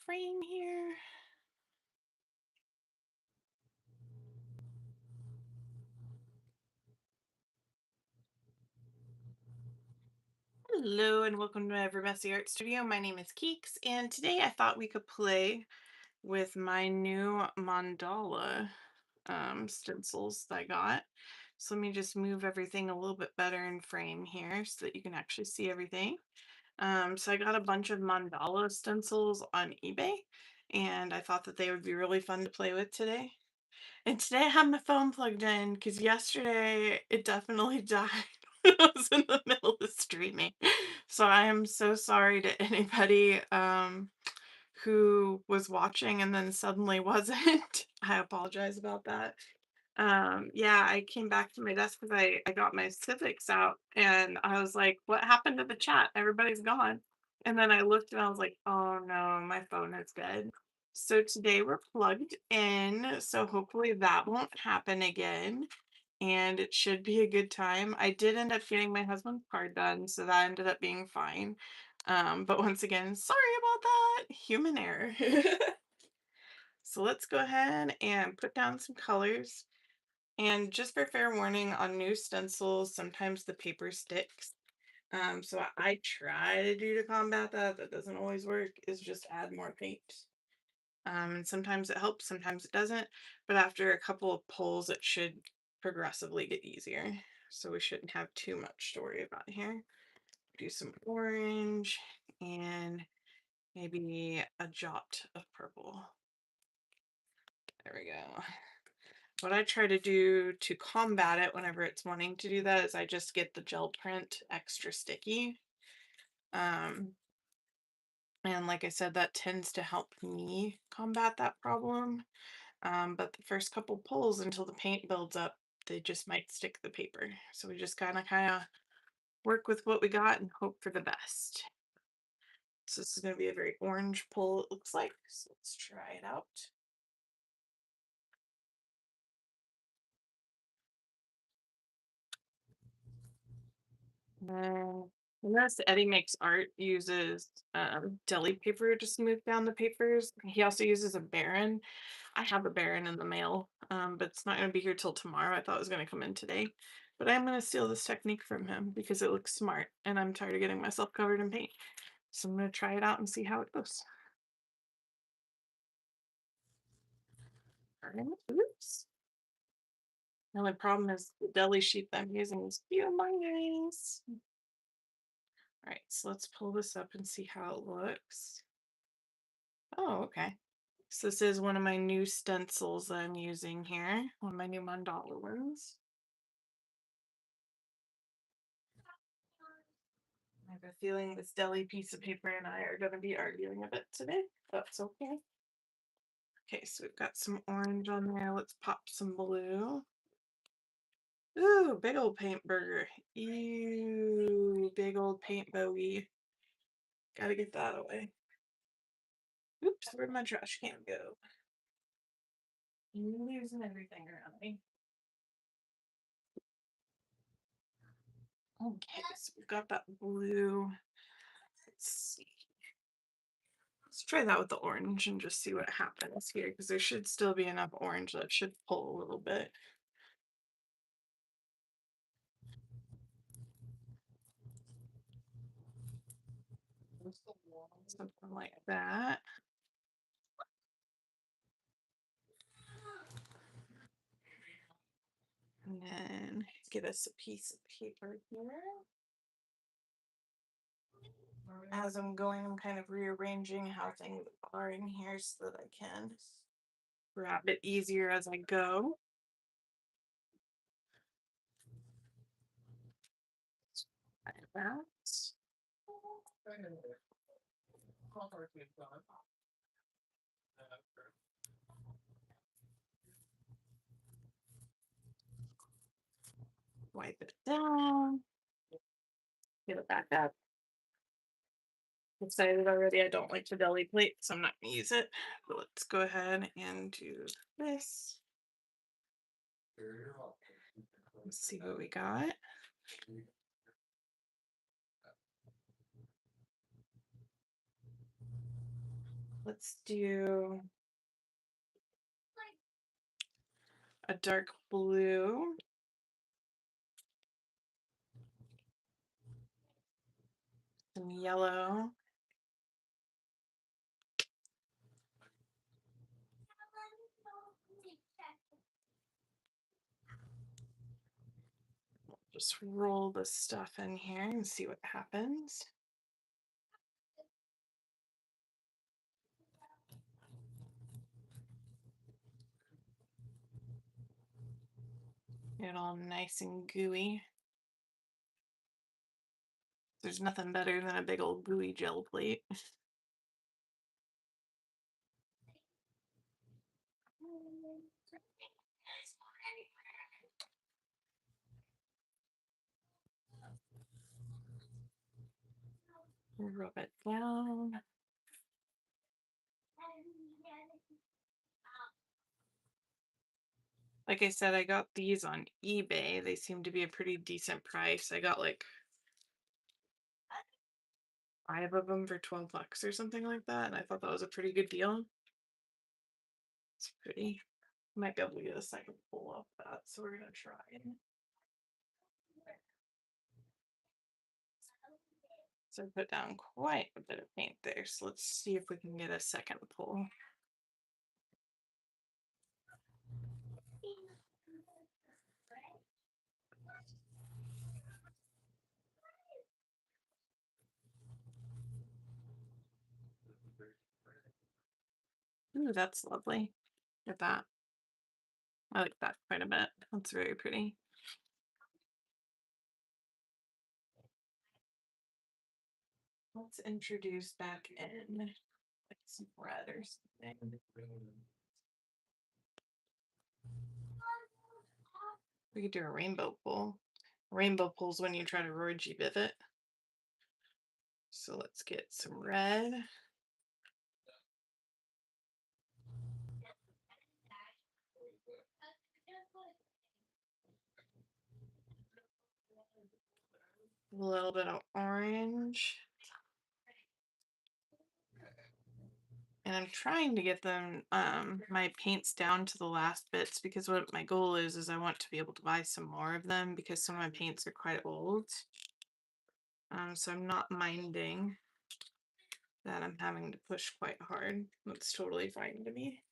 frame here. Hello and welcome to my Ever Messy Art Studio. My name is Keeks, and today I thought we could play with my new mandala stencils that I got. So let me just move everything a little bit better in frame here so that you can actually see everything. So I got a bunch of mandala stencils on eBay, and I thought that they would be really fun to play with today. And today I have my phone plugged in because yesterday it definitely died when I was in the middle of streaming. So I am so sorry to anybody who was watching and then suddenly wasn't. I apologize about that. Yeah, I came back to my desk because I got my civics out and I was like, what happened to the chat? Everybody's gone. And then I looked and I was like, oh no, my phone is dead. So today we're plugged in, so hopefully that won't happen again. And it should be a good time. I did end up getting my husband's card done, so that ended up being fine. But once again, sorry about that. Human error. So let's go ahead and put down some colors. And just for fair warning, on new stencils, sometimes the paper sticks. So I try to do to combat that. That doesn't always work, is just add more paint. And sometimes it helps, sometimes it doesn't. But after a couple of pulls, it should progressively get easier. So we shouldn't have too much to worry about here. Do some orange and maybe a jot of purple. There we go. What I try to do to combat it whenever it's wanting to do that is I just get the gel print extra sticky. And like I said, that tends to help me combat that problem. But the first couple pulls until the paint builds up, they just might stick the paper. So we just kind of work with what we got and hope for the best. So this is going to be a very orange pull, it looks like. So let's try it out. Unless Eddie Makes Art uses deli paper to smooth down the papers. He also uses a Baron. I have a Baron in the mail, but it's not going to be here till tomorrow. I thought it was going to come in today. But I'm going to steal this technique from him because it looks smart and I'm tired of getting myself covered in paint. So I'm going to try it out and see how it goes. Oops. The only problem is the deli sheet that I'm using is humongous. All right, so let's pull this up and see how it looks. Oh, okay. So this is one of my new stencils that I'm using here, one of my new mandala ones. I have a feeling this deli piece of paper and I are going to be arguing a bit today. That's okay. Okay, so we've got some orange on there. Let's pop some blue. Ooh, big old paint burger. Ew, big old paint bogey. Gotta get that away. Oops, where'd my trash can go? Losing everything around me. Okay, so we've got that blue. Let's see. Let's try that with the orange and just see what happens here, because there should still be enough orange that should pull a little bit. Something like that. And then get us a piece of paper here. As I'm going, I'm kind of rearranging how things are in here so that I can grab it easier as I go. Like that. Wipe it down. Get it back up. Decided already I don't like the deli plate, so I'm not gonna use it. But let's go ahead and do this. Let's see what we got. Let's do a dark blue. Some yellow. Just roll the stuff in here and see what happens. Get it all nice and gooey. There's nothing better than a big old gooey gel plate. Rub it down. Like I said, I got these on eBay. They seem to be a pretty decent price. I got like 5 of them for 12 bucks or something like that. And I thought that was a pretty good deal. It's pretty. Might be able to get a second pull off that. So we're going to try. So I put down quite a bit of paint there. So let's see if we can get a second pull. Ooh, that's lovely. Look at that. I like that quite a bit. That's very pretty. Let's introduce back in like some red or something. We could do a rainbow pull. Rainbow pulls when you try to Roy Vivid. So let's get some red. A little bit of orange. And I'm trying to get them my paints down to the last bits because what my goal is I want to be able to buy some more of them because some of my paints are quite old. So I'm not minding that I'm having to push quite hard. That's totally fine to me.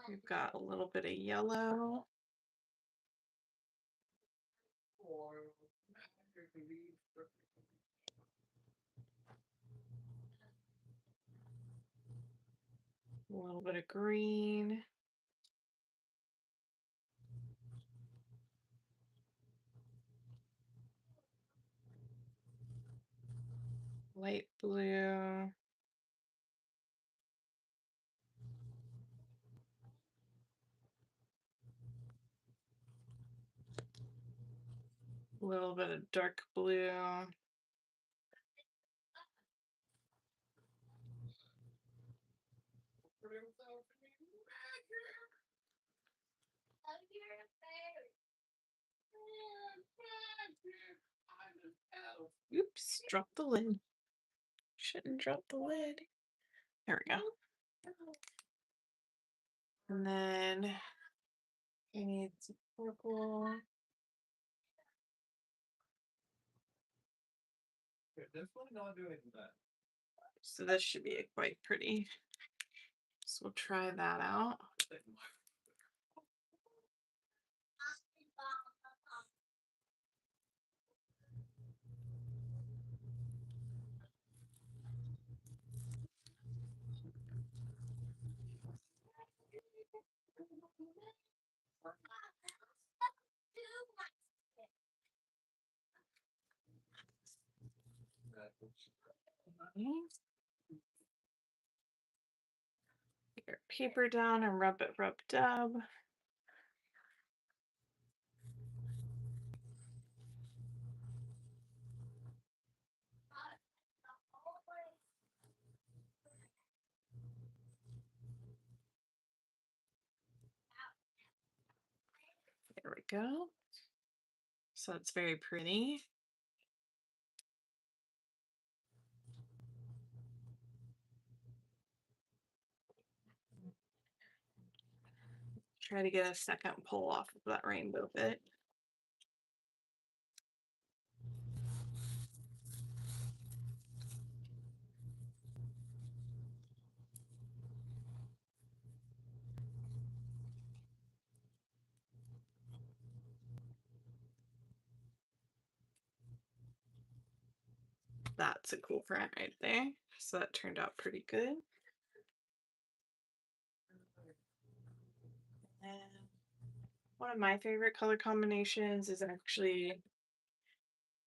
We've got a little bit of yellow. A little bit of green. Light blue. A little bit of dark blue. Oops, drop the lid. Shouldn't drop the lid. There we go. And then we need some purple. So this should be quite pretty. So we'll try that out. Get your paper down and rub it, rub dub. There we go. So it's very pretty. Try to get a second pull off of that rainbow bit. That's a cool print right there. So that turned out pretty good. And one of my favorite color combinations is actually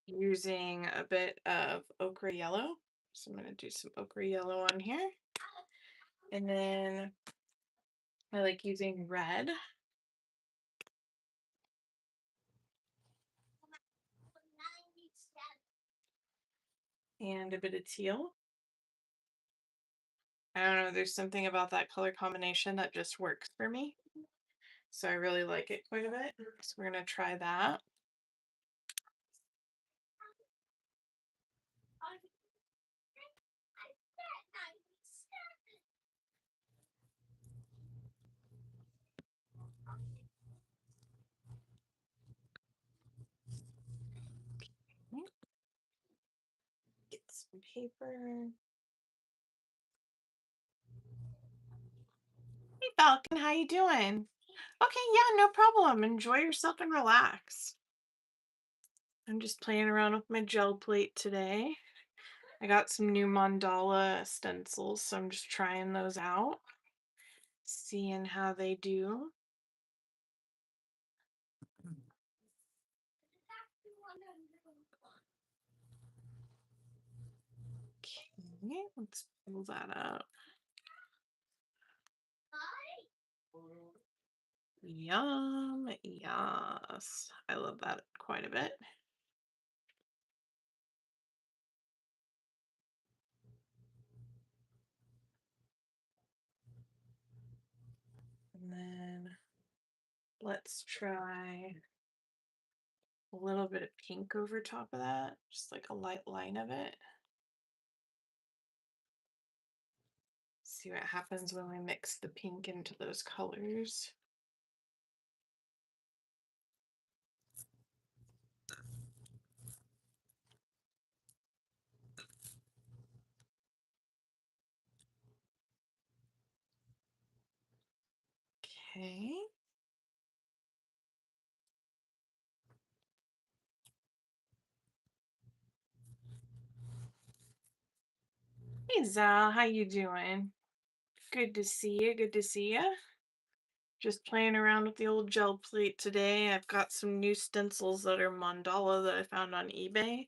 using a bit of ochre yellow. So I'm going to do some ochre yellow on here. And then I like using red. And a bit of teal. I don't know, there's something about that color combination that just works for me. So I really like it quite a bit. So we're going to try that. Get some paper. Hey Falcon, how you doing? Okay, yeah, no problem. Enjoy yourself and relax. I'm just playing around with my gel plate today. I got some new mandala stencils, so I'm just trying those out, seeing how they do. Okay, let's pull that up. Yum, yes. I love that quite a bit. And then let's try a little bit of pink over top of that, just like a light line of it. See what happens when we mix the pink into those colors. Okay. Hey Zal, how you doing? Good to see you. Good to see you. Just playing around with the old gel plate today. I've got some new stencils that are mandala that I found on eBay,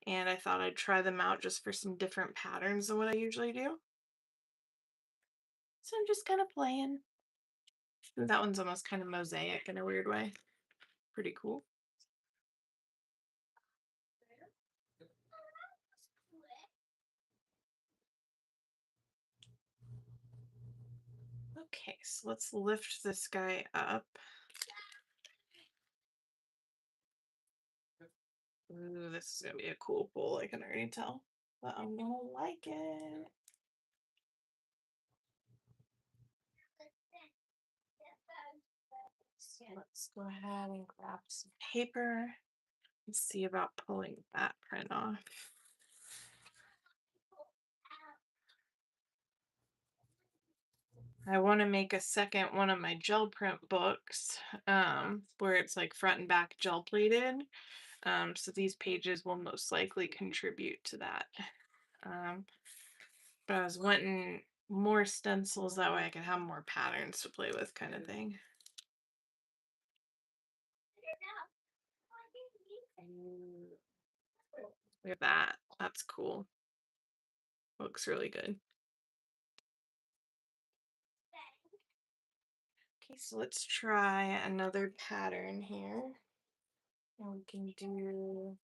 and I thought I'd try them out just for some different patterns than what I usually do. So I'm just kind of playing. That one's almost kind of mosaic in a weird way. Pretty cool. Okay, so let's lift this guy up. Ooh, this is gonna be a cool pull, I can already tell. But I'm gonna like it. So let's go ahead and grab some paper and see about pulling that print off. I want to make a second one of my gel print books where it's like front and back gel plated. So these pages will most likely contribute to that. But I was wanting more stencils that way I could have more patterns to play with, kind of thing. Look at that. That's cool. Looks really good. Okay, so let's try another pattern here. And we can do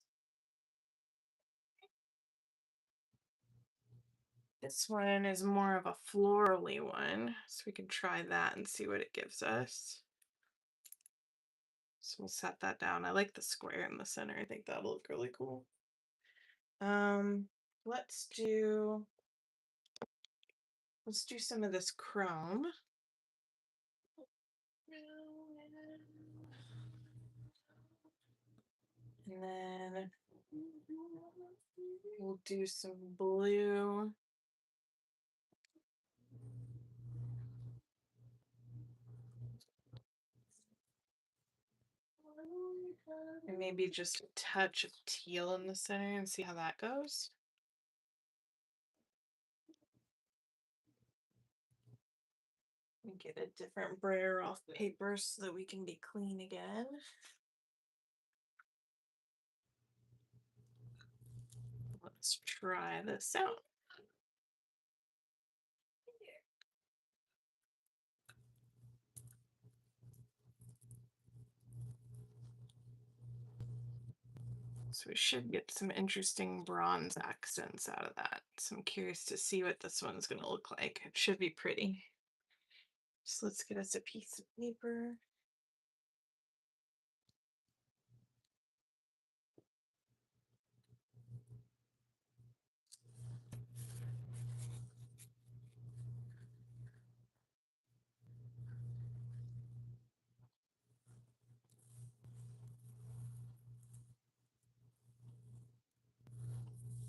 this one is more of a florally one, so we can try that and see what it gives us. So we'll set that down. I like the square in the center. I think that'll look really cool. Let's do some of this chrome. And then we'll do some blue. And maybe just a touch of teal in the center and see how that goes. And get a different brayer off paper so that we can be clean again. Let's try this out. So we should get some interesting bronze accents out of that. So I'm curious to see what this one's going to look like. It should be pretty. So let's get us a piece of paper.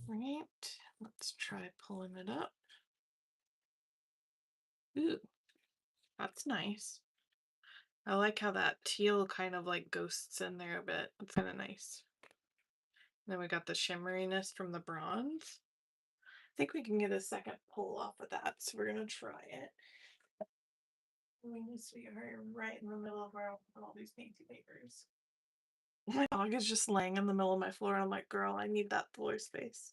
Right, let's try pulling it up. Ooh, that's nice. I like how that teal kind of like ghosts in there a bit. It's kind of nice. Then we got the shimmeriness from the bronze. I think we can get a second pull off of that, so we're gonna try it. We are right in the middle of all these painty papers. My dog is just laying in the middle of my floor, and I'm like, girl, I need that floor space.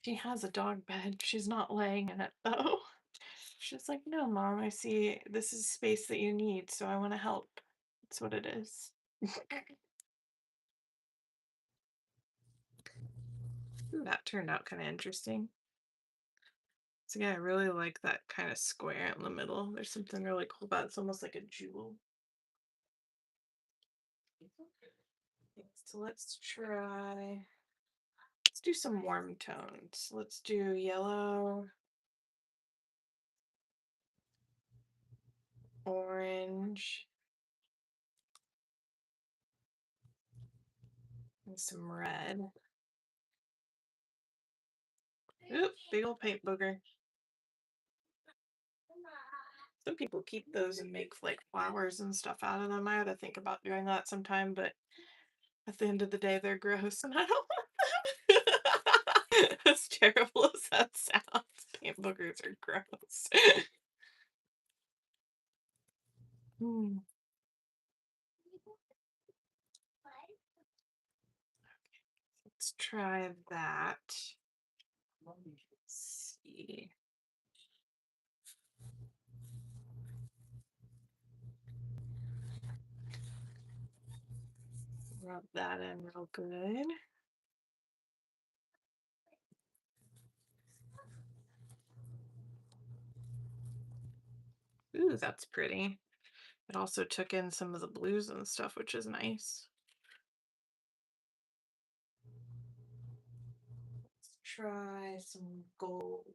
She has a dog bed. She's not laying in it though. She's like, no, Mom, I see this is space that you need, so I want to help. That's what it is. Ooh, that turned out kind of interesting. So yeah, I really like that kind of square in the middle. There's something really cool about it. It's almost like a jewel. So let's try, let's do some warm tones. Let's do yellow, orange, and some red. Oop, big old paint booger. Some people keep those and make like flowers and stuff out of them. I ought to think about doing that sometime, but at the end of the day, they're gross and I don't want them. As terrible as that sounds, paint boogers are gross. Hmm. Let's try that. Let's see. Rub that in real good. Ooh, that's pretty. It also took in some of the blues and stuff, which is nice. Let's try some gold.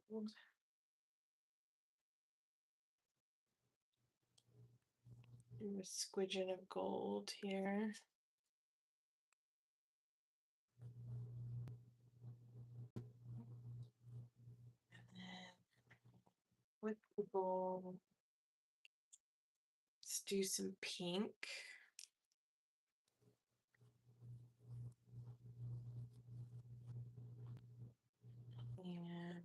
Do a squidgen of gold here. And then with the gold, let's do some pink. And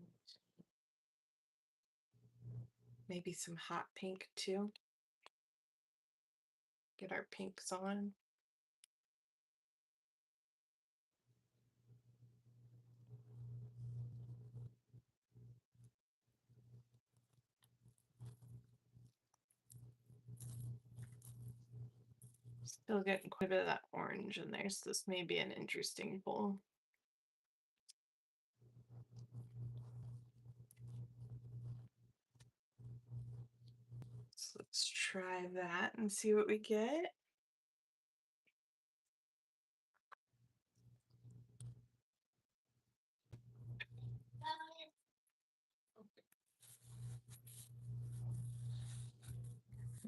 maybe some hot pink too. Get our pinks on. Still getting quite a bit of that orange in there, so this may be an interesting bowl. So let's try that and see what we get.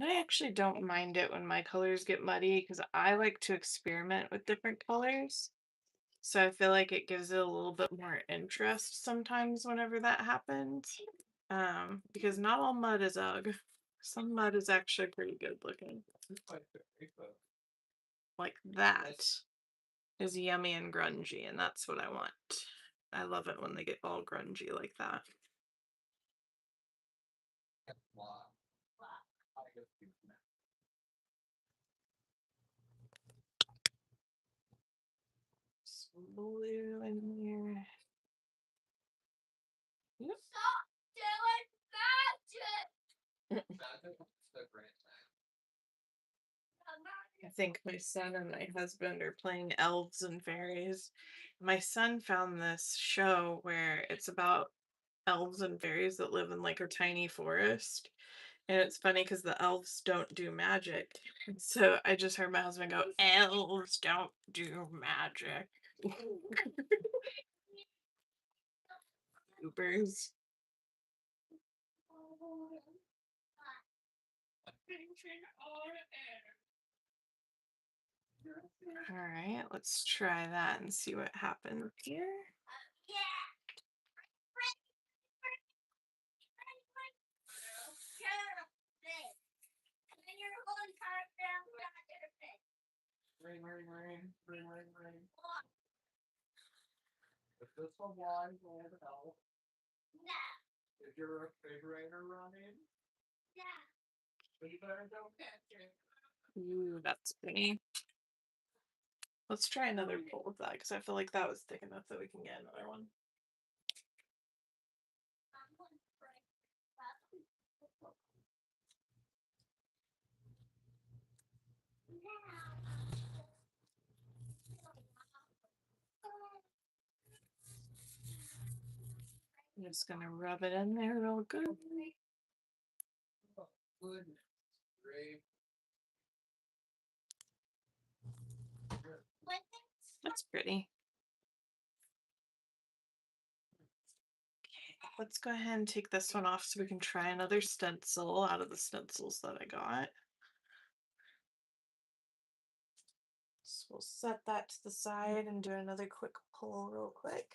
I actually don't mind it when my colors get muddy because I like to experiment with different colors. So I feel like it gives it a little bit more interest sometimes whenever that happens. Because not all mud is ugh. Some mud is actually pretty good looking. Like that is yummy and grungy, and that's what I want. I love it when they get all grungy like that. Some blue in here. Yep. I think my son and my husband are playing elves and fairies. My son found this show where it's about elves and fairies that live in like a tiny forest. And it's funny because the elves don't do magic. So I just heard my husband go, elves don't do magic. Goobers. All right, let's try that and see what happens here. Ring, ring, ring, ring, ring, ring. If this one wine will help. No. Is your refrigerator running? Yeah. So you better go catch it. Ooh, that's pretty. Let's try another pull with that because I feel like that was thick enough that we can get another one. I'm just gonna rub it in there real good. That's pretty. Okay, let's go ahead and take this one off so we can try another stencil out of the stencils that I got. So we'll set that to the side and do another quick pull real quick.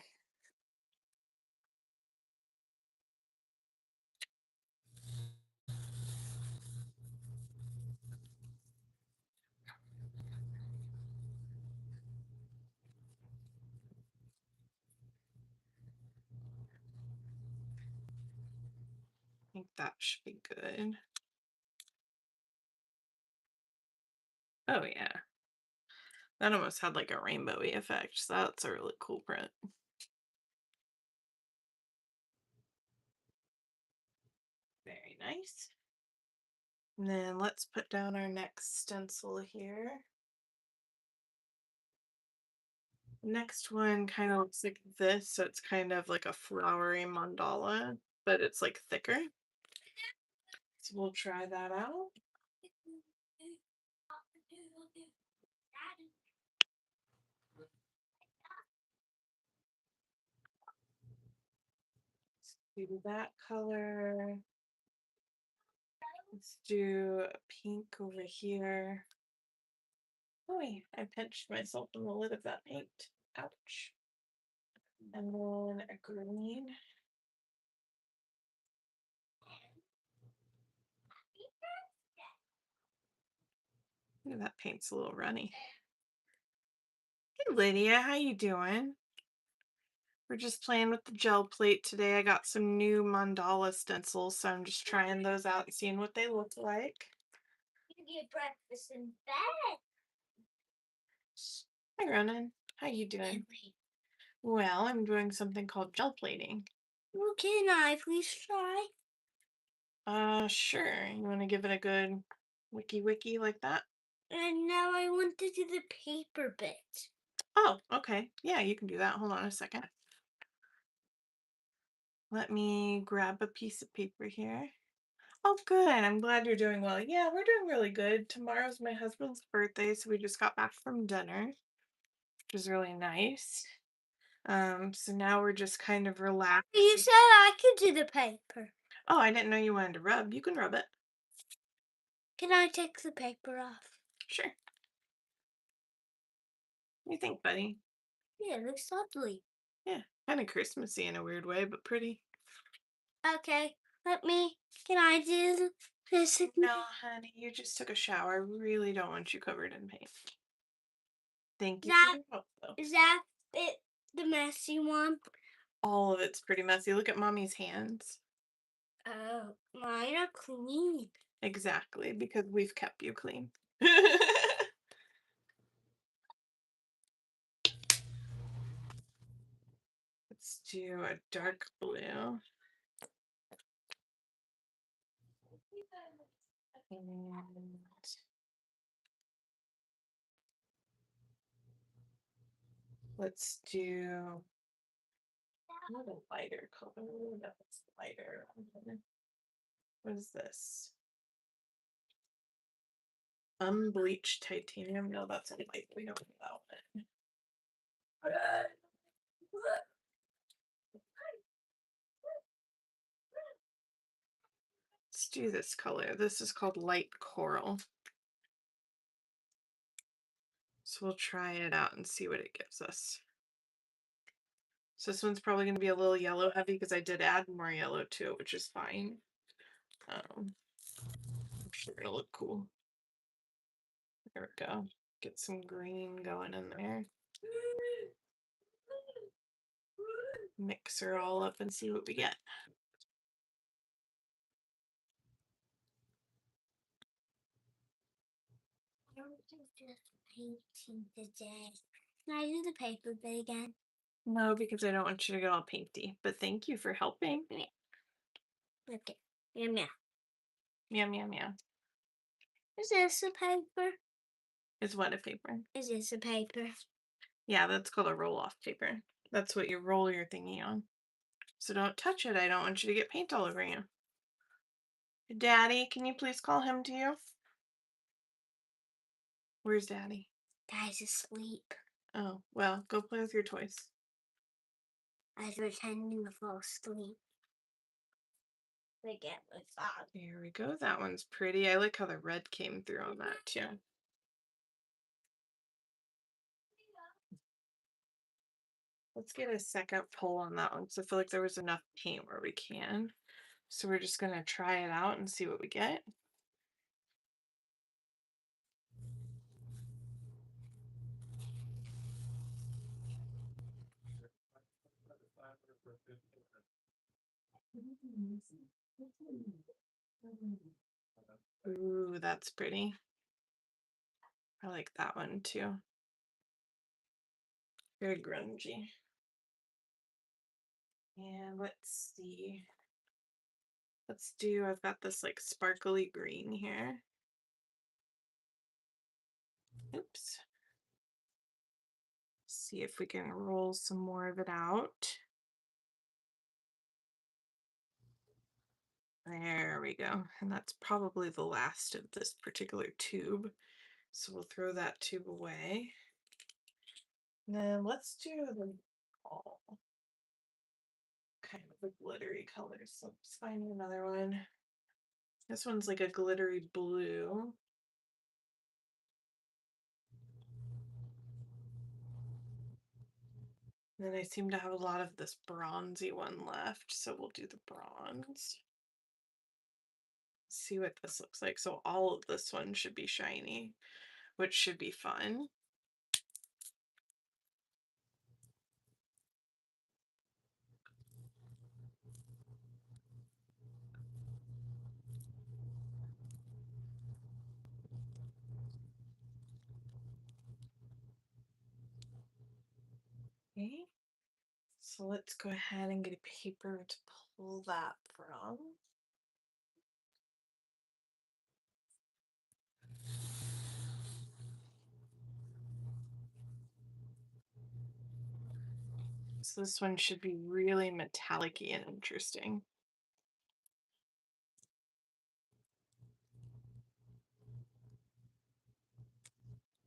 I think that should be good. Oh yeah. That almost had like a rainbowy effect, so that's a really cool print. Very nice. And then let's put down our next stencil here. Next one kind of looks like this, so it's kind of like a flowery mandala, but it's like thicker. So we'll try that out. Let's do that color. Let's do a pink over here. Oh, I pinched myself in the lid of that paint. Ouch. And then a green. Ooh, that paint's a little runny. Hey Lydia, how you doing? We're just playing with the gel plate today. I got some new mandala stencils, so I'm just trying those out and seeing what they look like. You get breakfast in bed. Hi Ronan, how you doing? Well, I'm doing something called gel plating. Well, can I please try? Sure. You want to give it a good wiki like that? And now I want to do the paper bit. Oh, okay. Yeah, you can do that. Hold on a second. Let me grab a piece of paper here. Oh, good. I'm glad you're doing well. Yeah, we're doing really good. Tomorrow's my husband's birthday, so we just got back from dinner, which is really nice. So now we're just kind of relaxed. You said I could do the paper. Oh, I didn't know you wanted to rub. You can rub it. Can I take the paper off? Sure. What do you think, buddy? Yeah, it looks lovely. Yeah, kind of Christmassy in a weird way, but pretty. Okay, can I do this again? No, honey, you just took a shower. I really don't want you covered in paint. Thank you for That, your help, though. is that it, the messy one? All of it's pretty messy. Look at mommy's hands. Oh, mine are clean. Exactly, because we've kept you clean. Let's do a dark blue. And let's do not a lighter color. That's lighter. What is this? Unbleached titanium. No, that's a light. We don't need that one. Let's do this color. This is called light coral. So we'll try it out and see what it gives us. So this one's probably going to be a little yellow heavy because I did add more yellow to it, which is fine. I'm sure it'll look cool. There we go. Get some green going in there. Mix her all up and see what we get. I don't do just painting today. Can I do the paper bit again? No, because I don't want you to get all painty. But thank you for helping. Okay. Meow meow. Meow, meow, meow. Is this a paper? Is what a paper? Is this a paper? Yeah, that's called a roll-off paper. That's what you roll your thingy on. So don't touch it. I don't want you to get paint all over you. Daddy, can you please call him to you? Where's Daddy? Daddy's asleep. Oh, well, go play with your toys. I was pretending to fall asleep. Forget my father. Here we go. That one's pretty. I like how the red came through on that too. Let's get a second pull on that one because I feel like there was enough paint where we can. So we're just going to try it out and see what we get. Ooh, that's pretty. I like that one too. Very grungy. And let's see. Let's do, I've got this like sparkly green here. Oops. See if we can roll some more of it out. There we go. And that's probably the last of this particular tube. So we'll throw that tube away. And then let's do the ball. Kind of a glittery color. So let's find another one. This one's like a glittery blue. And then I seem to have a lot of this bronzy one left. So we'll do the bronze. See what this looks like. So all of this one should be shiny, which should be fun. Okay. So let's go ahead and get a paper to pull that from. So this one should be really metallic-y and interesting.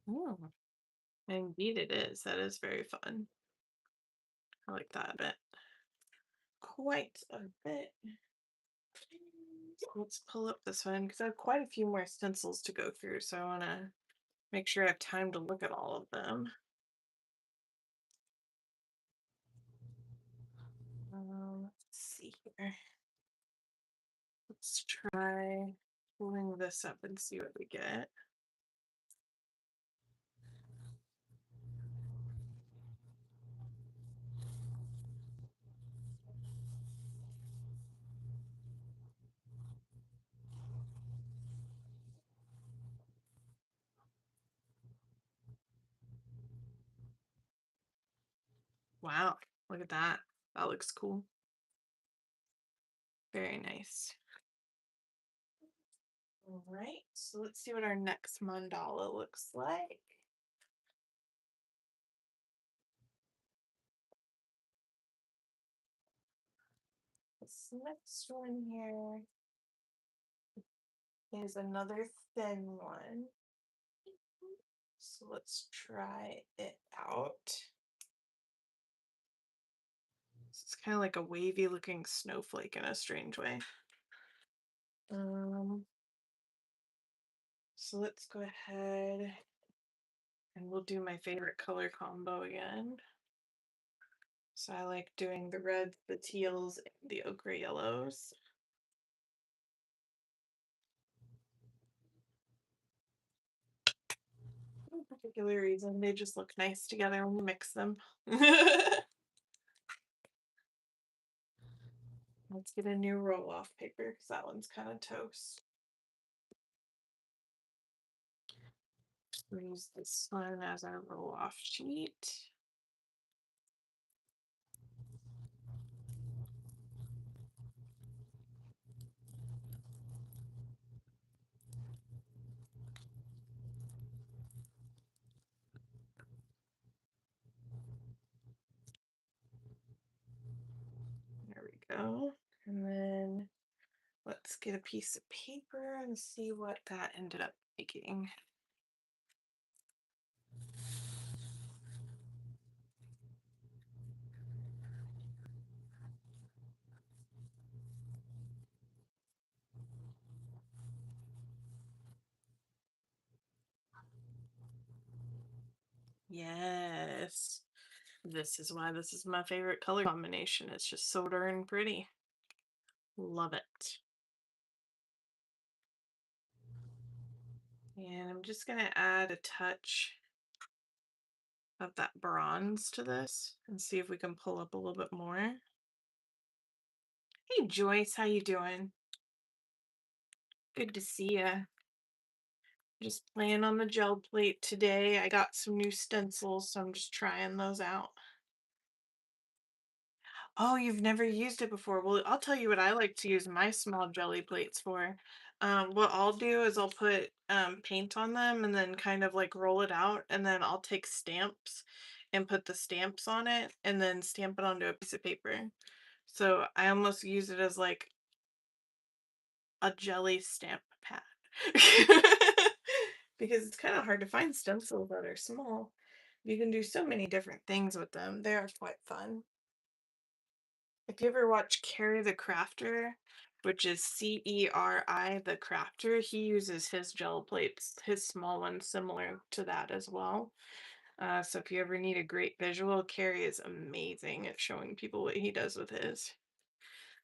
Oh, indeed it is. That is very fun. I like that a bit. Quite a bit. Let's pull up this one because I have quite a few more stencils to go through, so I want to make sure I have time to look at all of them. Let's see here. Let's try pulling this up and see what we get. Wow, look at that. That looks cool. Very nice. All right, so let's see what our next mandala looks like. This next one here is another thin one. So let's try it out. It's kind of like a wavy looking snowflake in a strange way. Um, so let's go ahead and we'll do my favorite color combo again. So I like doing the reds, the teals, and the ochre yellows. For no particular reason, they just look nice together when you mix them. Let's get a new roll off paper because that one's kind of toast. We'll use this one as our roll off sheet. There we go. And then let's get a piece of paper and see what that ended up making. Yes. This is why this is my favorite color combination. It's just so darn pretty. Love it. And I'm just going to add a touch of that bronze to this and see if we can pull up a little bit more. Hey Joyce, how you doing? Good to see you. Just playing on the gel plate today. I got some new stencils, so I'm just trying those out. Oh, you've never used it before. Well, I'll tell you what I like to use my small jelly plates for. What I'll do is I'll put paint on them and then kind of like roll it out, and then I'll take stamps and put the stamps on it and then stamp it onto a piece of paper. So I almost use it as like a jelly stamp pad. Because it's kind of hard to find stencils that are small. You can do so many different things with them. They are quite fun. If you ever watch Carrie the Crafter, which is Ceri the Crafter, he uses his gel plates, his small ones, similar to that as well. So if you ever need a great visual, Carrie is amazing at showing people what he does with his.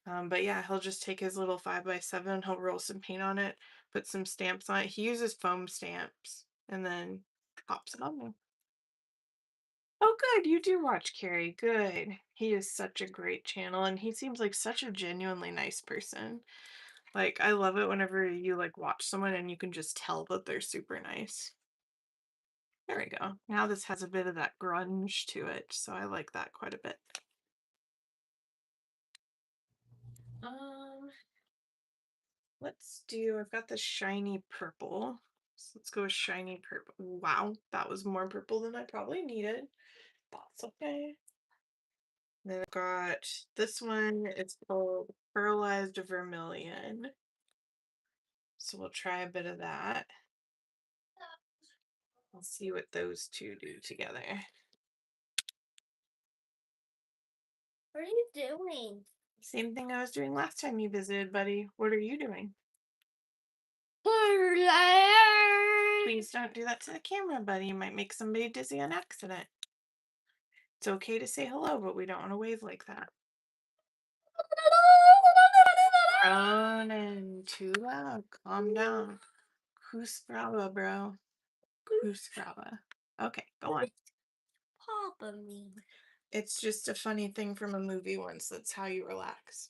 But yeah, he'll just take his little 5x7, he'll roll some paint on it, put some stamps on it. He uses foam stamps and then pops it on there. Oh, good. You do watch Carrie. Good. He is such a great channel and he seems like such a genuinely nice person. Like, I love it whenever you like watch someone and you can just tell that they're super nice. There we go. Now this has a bit of that grunge to it, so I like that quite a bit. Um, I've got the shiny purple. So let's go with shiny purple. Wow, that was more purple than I probably needed. That's okay. Then I've got this one. It's called Pearlized Vermilion. So we'll try a bit of that. We'll see what those two do together. What are you doing? Same thing I was doing last time you visited, buddy. What are you doing? Please don't do that to the camera, buddy. You might make somebody dizzy on accident. It's okay to say hello, but we don't want to wave like that. Ronan, too loud. Calm down. Who's Brava, bro? Who's Brava? Okay, go on. Papa me. It's just a funny thing from a movie once. That's how you relax.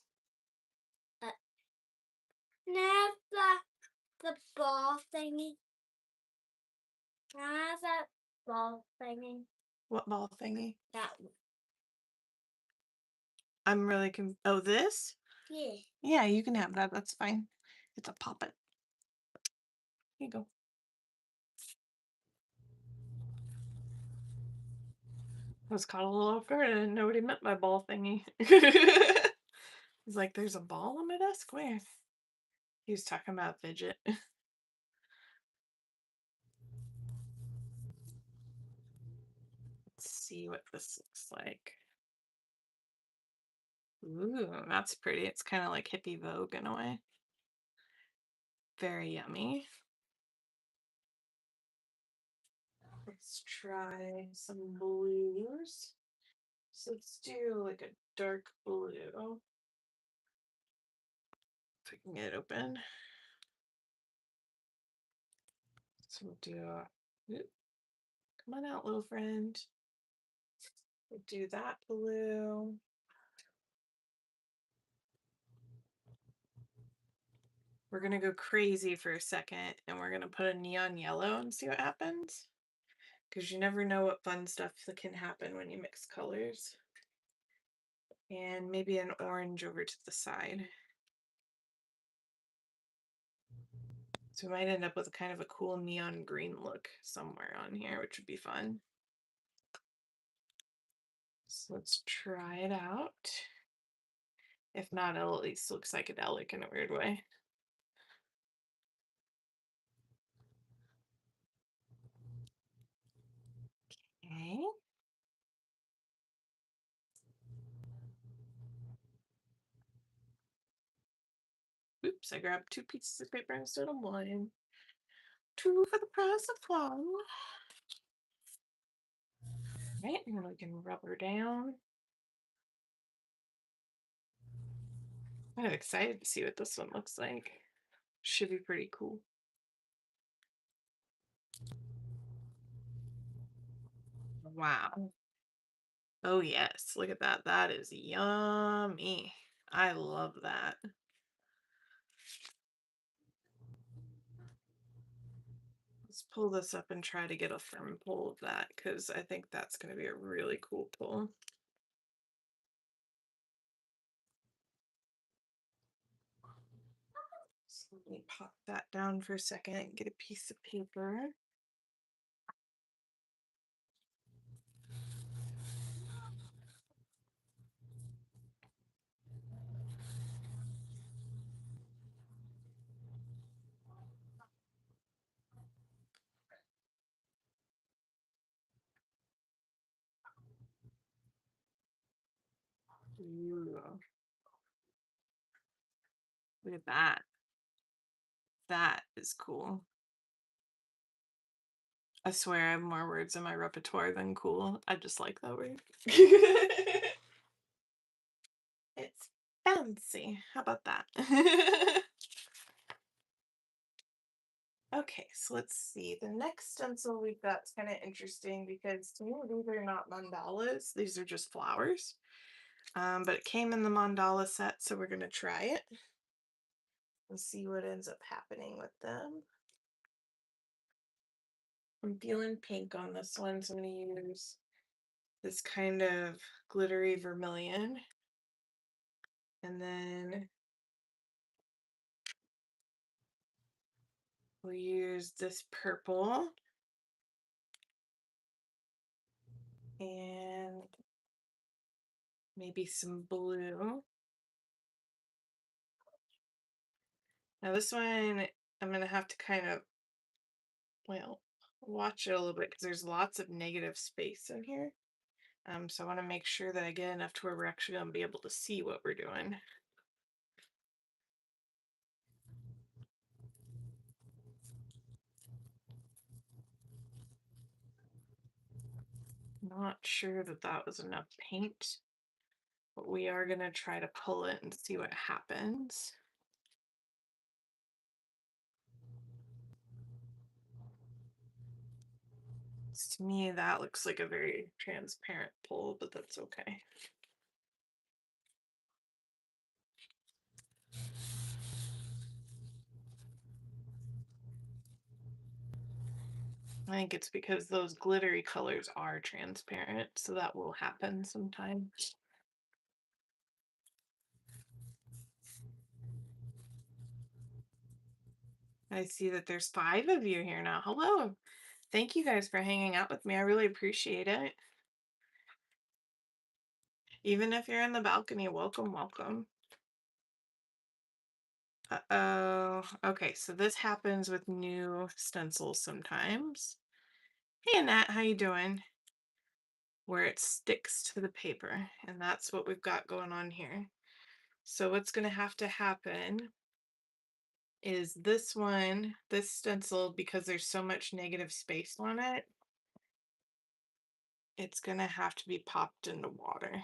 Never the ball thingy. Have that ball thingy. What ball thingy? That one. I'm really oh, this? Yeah. Yeah, you can have that. That's fine. It's a poppet. Here you go. I was caught a little off guard. I didn't know what he meant by ball thingy. He's like, there's a ball on my desk? Where? He was talking about fidget. Let's see what this looks like. Ooh, that's pretty. It's kind of like hippie Vogue in a way. Very yummy. Let's try some blues. So let's do like a dark blue. If I can get it open. So we'll do, come on out, little friend. We'll do that blue. We're gonna go crazy for a second and we're gonna put a neon yellow and see what happens. Because you never know what fun stuff can happen when you mix colors. And maybe an orange over to the side. So we might end up with kind of a cool neon green look somewhere on here, which would be fun. So let's try it out. If not, it'll at least look psychedelic in a weird way. Okay. Oops, I grabbed 2 pieces of paper instead of 1. 2 for the price of 1. Right, and then we can rub her down. I'm kind of excited to see what this one looks like. Should be pretty cool. Wow. Oh yes, look at that. That is yummy. I love that. Let's pull this up and try to get a firm pull of that because I think that's going to be a really cool pull. So let me pop that down for a second and get a piece of paper. Ooh. Look at that. That is cool. I swear I have more words in my repertoire than cool. I just like that word. It's fancy. How about that? Okay, so let's see. The next stencil we've got is kind of interesting because to me these are not mandalas. These are just flowers. But it came in the mandala set, so we're going to try it and see what ends up happening with them. I'm feeling pink on this one, so I'm going to use this kind of glittery vermilion. And then we'll use this purple and maybe some blue. Now this one, I'm going to have to kind of, well, watch it a little bit because there's lots of negative space in here. So I want to make sure that I get enough to where we're actually going to be able to see what we're doing. Not sure that that was enough paint, but we are going to try to pull it and see what happens. To me, that looks like a very transparent pull, but that's okay. I think it's because those glittery colors are transparent, so that will happen sometimes. I see that there's 5 of you here now. Hello. Thank you guys for hanging out with me. I really appreciate it. Even if you're in the balcony, welcome, welcome. Uh-oh. Okay, so this happens with new stencils sometimes. Hey, Annette, how you doing? Where it sticks to the paper, and that's what we've got going on here. So what's going to have to happen is this one, this stencil, because there's so much negative space on it, it's going to have to be popped into water.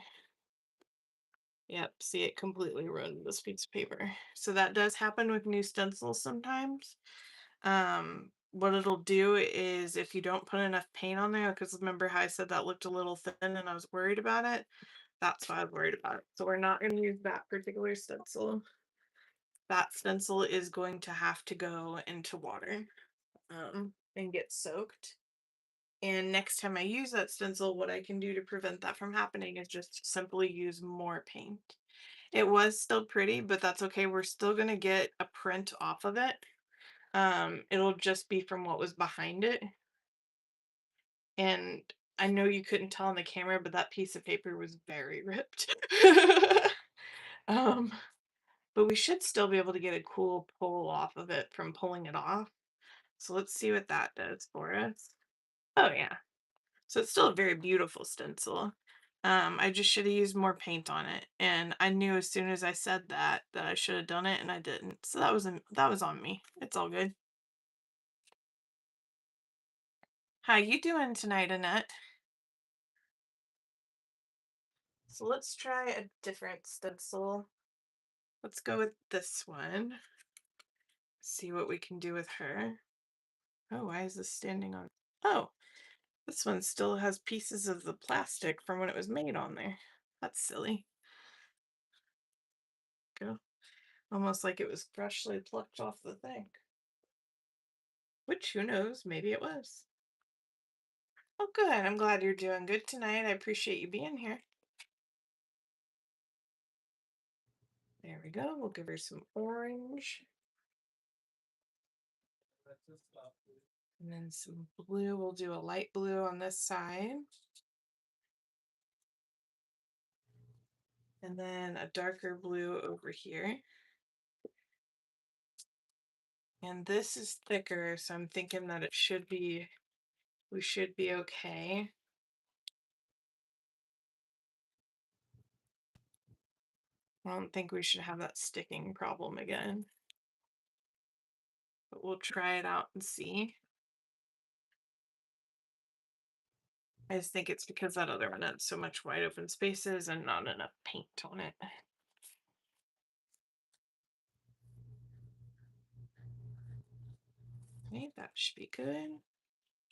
Yep, see, it completely ruined this piece of paper. So that does happen with new stencils sometimes. What it'll do is if you don't put enough paint on there, because remember how I said that looked a little thin and I was worried about it? That's why I was worried about it. So we're not going to use that particular stencil. That stencil is going to have to go into water and get soaked. And next time I use that stencil, what I can do to prevent that from happening is just simply use more paint. It was still pretty, but that's okay. We're still going to get a print off of it. It'll just be from what was behind it. And I know you couldn't tell on the camera, but that piece of paper was very ripped. um, but we should still be able to get a cool pull off of it from pulling it off. So let's see what that does for us. Oh yeah. So it's still a very beautiful stencil. I just should have used more paint on it. And I knew as soon as I said that I should have done it and I didn't. So that was on me. It's all good. How you doing tonight, Annette? So let's try a different stencil. Let's go with this one. See what we can do with her. Oh, why is this standing on? Oh, this one still has pieces of the plastic from when it was made on there. That's silly. Go. Almost like it was freshly plucked off the thing. Which, who knows, maybe it was. Oh, good. I'm glad you're doing good tonight. I appreciate you being here. There we go. We'll give her some orange. And then some blue. We'll do a light blue on this side. And then a darker blue over here. And this is thicker, so I'm thinking that we should be okay. I don't think we should have that sticking problem again. But we'll try it out and see. I just think it's because that other one had so much wide open spaces and not enough paint on it. Okay, that should be good.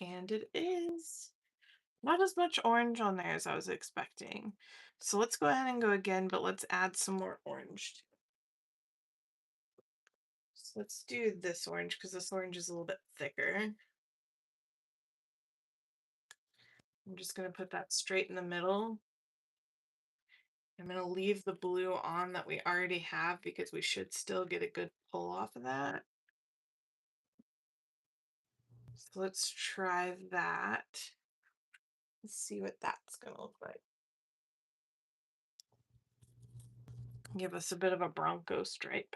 And it is. Not as much orange on there as I was expecting. So let's go ahead and go again, but let's add some more orange. So let's do this orange because this orange is a little bit thicker. I'm just going to put that straight in the middle. I'm going to leave the blue on that we already have because we should still get a good pull off of that. So let's try that. Let's see what that's going to look like. Give us a bit of a Bronco stripe.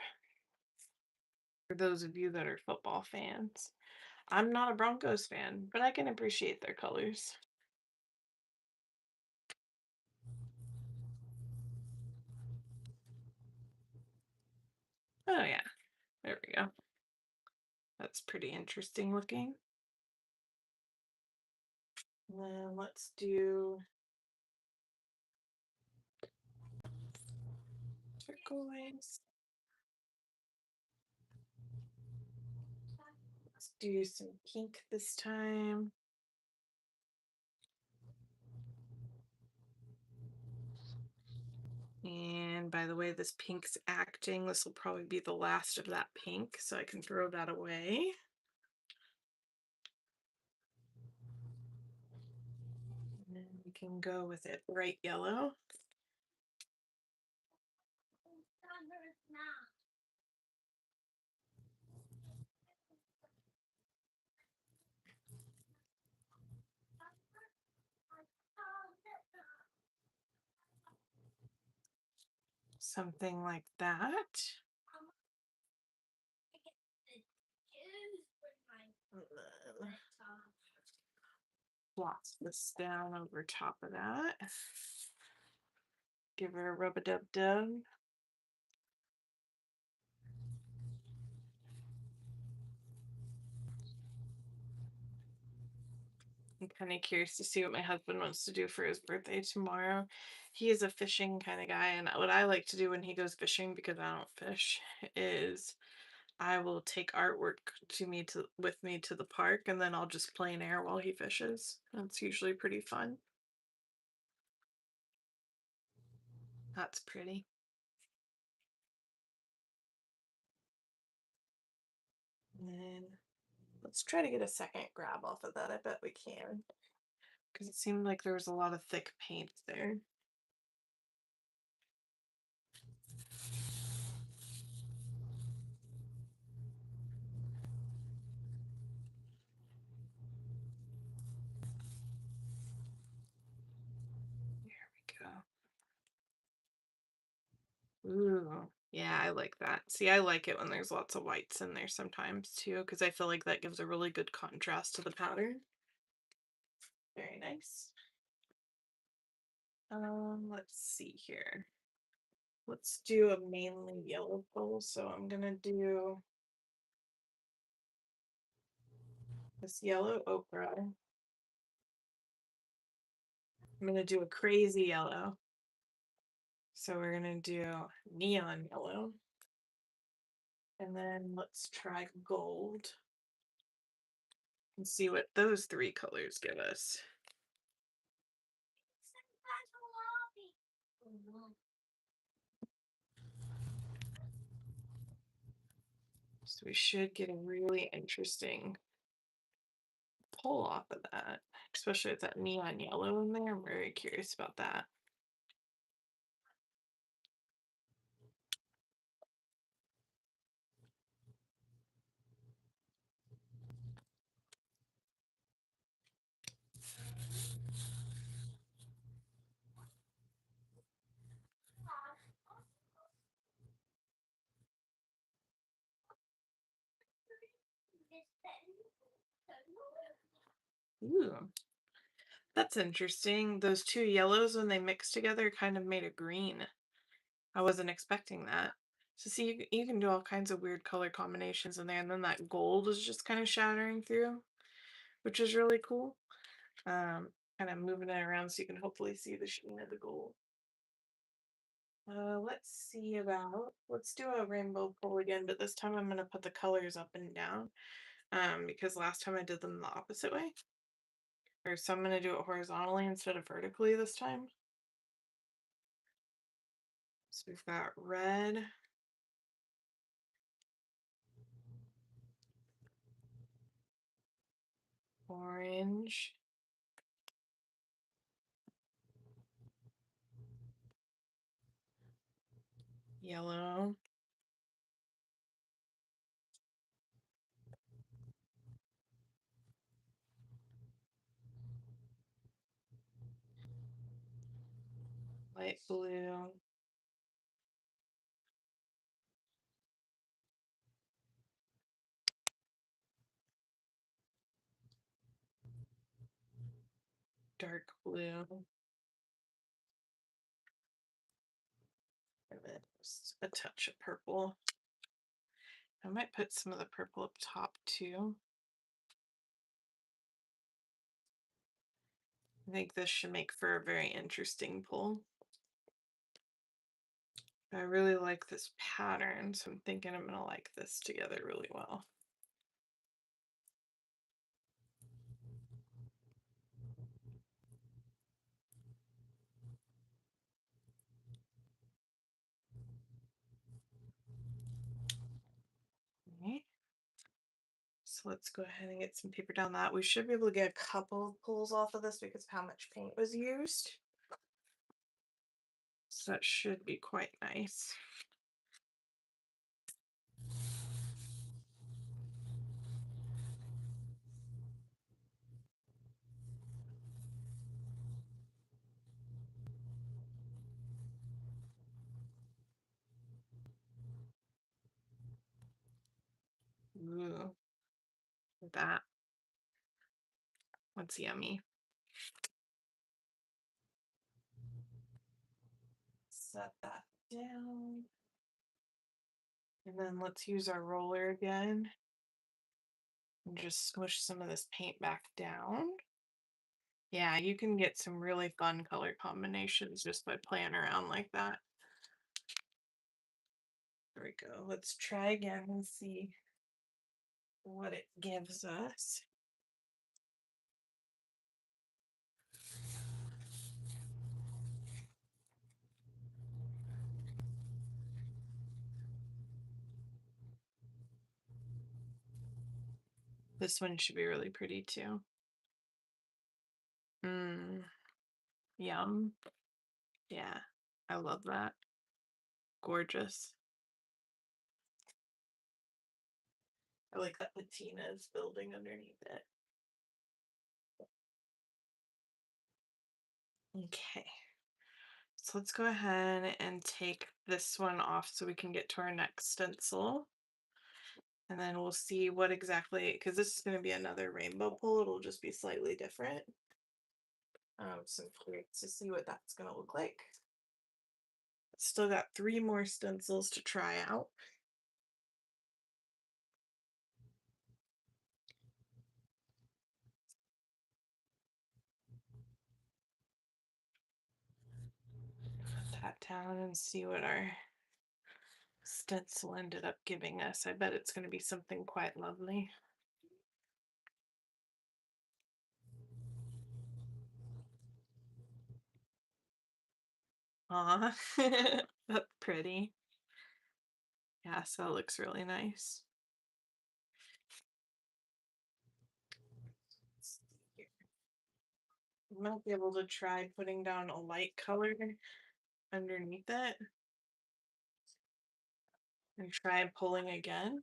For those of you that are football fans. I'm not a Broncos fan, but I can appreciate their colors. Oh yeah, there we go. That's pretty interesting looking. And then let's do turquoise. Let's do some pink this time. And by the way, this pink's acting. This will probably be the last of that pink, so I can throw that away. And then we can go with it bright yellow. Something like that. And then floss this down over top of that. Give her a rub-a-dub-dub. I'm kind of curious to see what my husband wants to do for his birthday tomorrow. He is a fishing kind of guy, and what I like to do when he goes fishing, because I don't fish, is I will take artwork with me to the park, and then I'll just plein air while he fishes. That's usually pretty fun. That's pretty. And then let's try to get a second grab off of that. I bet we can, because it seemed like there was a lot of thick paint there. There we go. Ooh, yeah, I like that. See, I like it when there's lots of whites in there sometimes too, because I feel like that gives a really good contrast to the pattern. Very nice. Let's see here. Let's do a mainly yellow bowl. So I'm gonna do this yellow ochre. I'm gonna do a crazy yellow. So we're gonna do neon yellow. And then let's try gold and see what those three colors give us. So we should get a really interesting pull off of that, especially with that neon yellow in there. I'm very curious about that. Ooh, that's interesting. Those two yellows, when they mixed together, kind of made a green. I wasn't expecting that. So see, you can do all kinds of weird color combinations in there, and then that gold is just kind of shattering through, which is really cool. Kind of moving it around so you can hopefully see the sheen of the gold. Let's do a rainbow pull again, but this time I'm going to put the colors up and down, because last time I did them the opposite way. So I'm going to do it horizontally instead of vertically this time. So we've got red, orange, yellow, light blue, dark blue, and then just a touch of purple. I might put some of the purple up top too. I think this should make for a very interesting pull. I really like this pattern, so I'm thinking I'm gonna like this together really well. Okay. So let's go ahead and get some paper down that. We should be able to get a couple of pulls off of this because of how much paint was used. So that should be quite nice. Ooh, that looks yummy. Set that down. And then let's use our roller again and just smush some of this paint back down. Yeah, you can get some really fun color combinations just by playing around like that. There we go. Let's try again and see what it gives us. This one should be really pretty too. Mmm, yum. Yeah, I love that. Gorgeous. I like that patina is building underneath it. Okay, so let's go ahead and take this one off so we can get to our next stencil. And then we'll see what exactly, because this is going to be another rainbow pull, it'll just be slightly different. So I'm curious to see what that's going to look like. Still got 3 more stencils to try out. Put that down and see what our stencil ended up giving us. I bet it's going to be something quite lovely. Aw, that's pretty. Yeah, so that looks really nice. Let's see here. You might be able to try putting down a light color underneath it and try pulling again.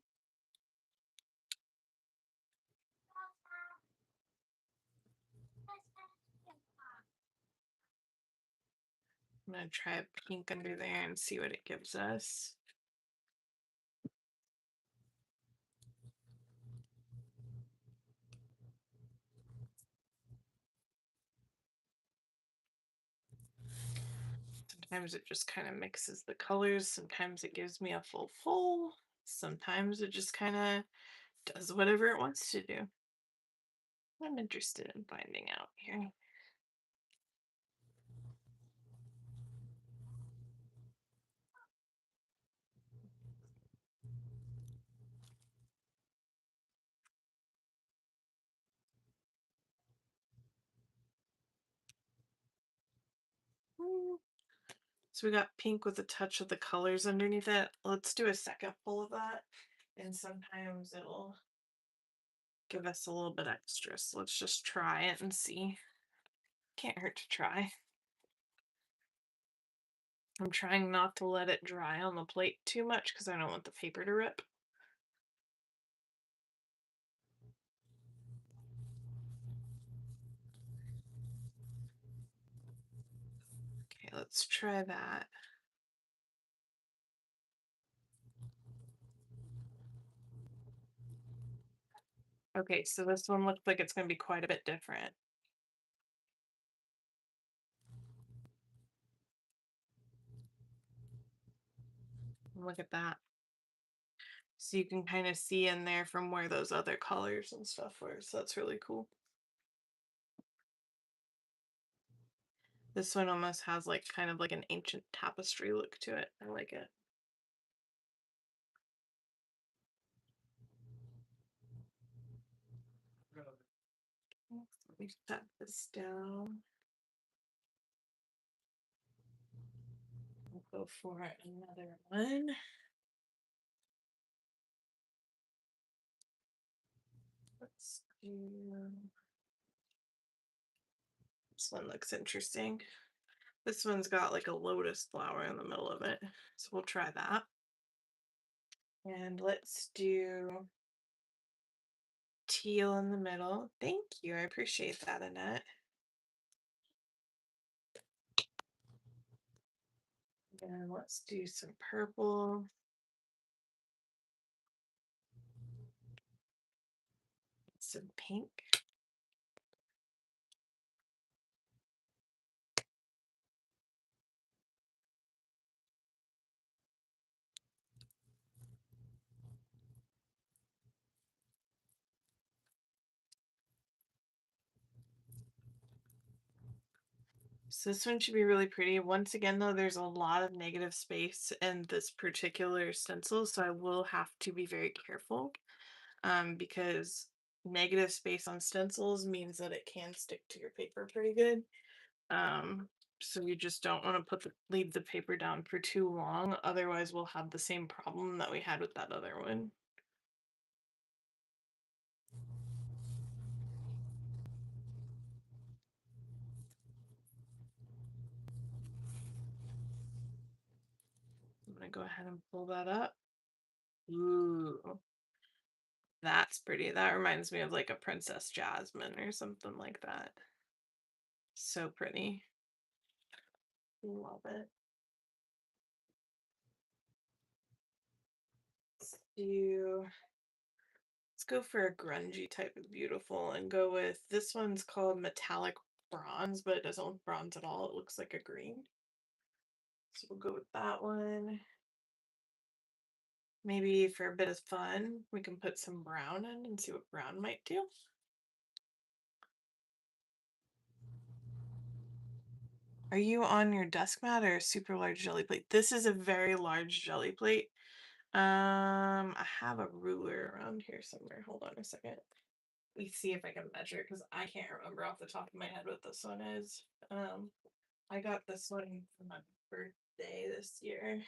I'm gonna try a pink under there and see what it gives us. Sometimes it just kind of mixes the colors. Sometimes it gives me a full. Sometimes it just kind of does whatever it wants to do. I'm interested in finding out here. Hmm. So we got pink with a touch of the colors underneath it. Let's do a second pull of that. And sometimes it'll give us a little bit extra. So let's just try it and see. Can't hurt to try. I'm trying not to let it dry on the plate too much because I don't want the paper to rip. Okay, let's try that. Okay, so this one looks like it's going to be quite a bit different. Look at that. So you can kind of see in there from where those other colors and stuff were. So that's really cool. This one almost has like kind of like an ancient tapestry look to it. I like it. Let me set this down. We'll go for another one. Let's do this one. Looks interesting. This one's got like a lotus flower in the middle of it. So we'll try that. And let's do teal in the middle. Thank you. I appreciate that, Annette. And let's do some purple. Some pink. So this one should be really pretty. Once again, though, there's a lot of negative space in this particular stencil, so I will have to be very careful because negative space on stencils means that it can stick to your paper pretty good. Um, so you just don't want to leave the paper down for too long, otherwise we'll have the same problem that we had with that other one. I'm gonna go ahead and pull that up. Ooh, that's pretty. That reminds me of like a Princess Jasmine or something like that. So pretty. Love it. Let's go for a grungy type of beautiful and go with this one's called metallic bronze, but it doesn't look bronze at all. It looks like a green. So we'll go with that one. Maybe for a bit of fun, we can put some brown in and see what brown might do. Are you on your desk mat or a super large jelly plate? This is a very large jelly plate. I have a ruler around here somewhere. Hold on a second. Let me see if I can measure because I can't remember off the top of my head what this one is. I got this one for my birthday this year.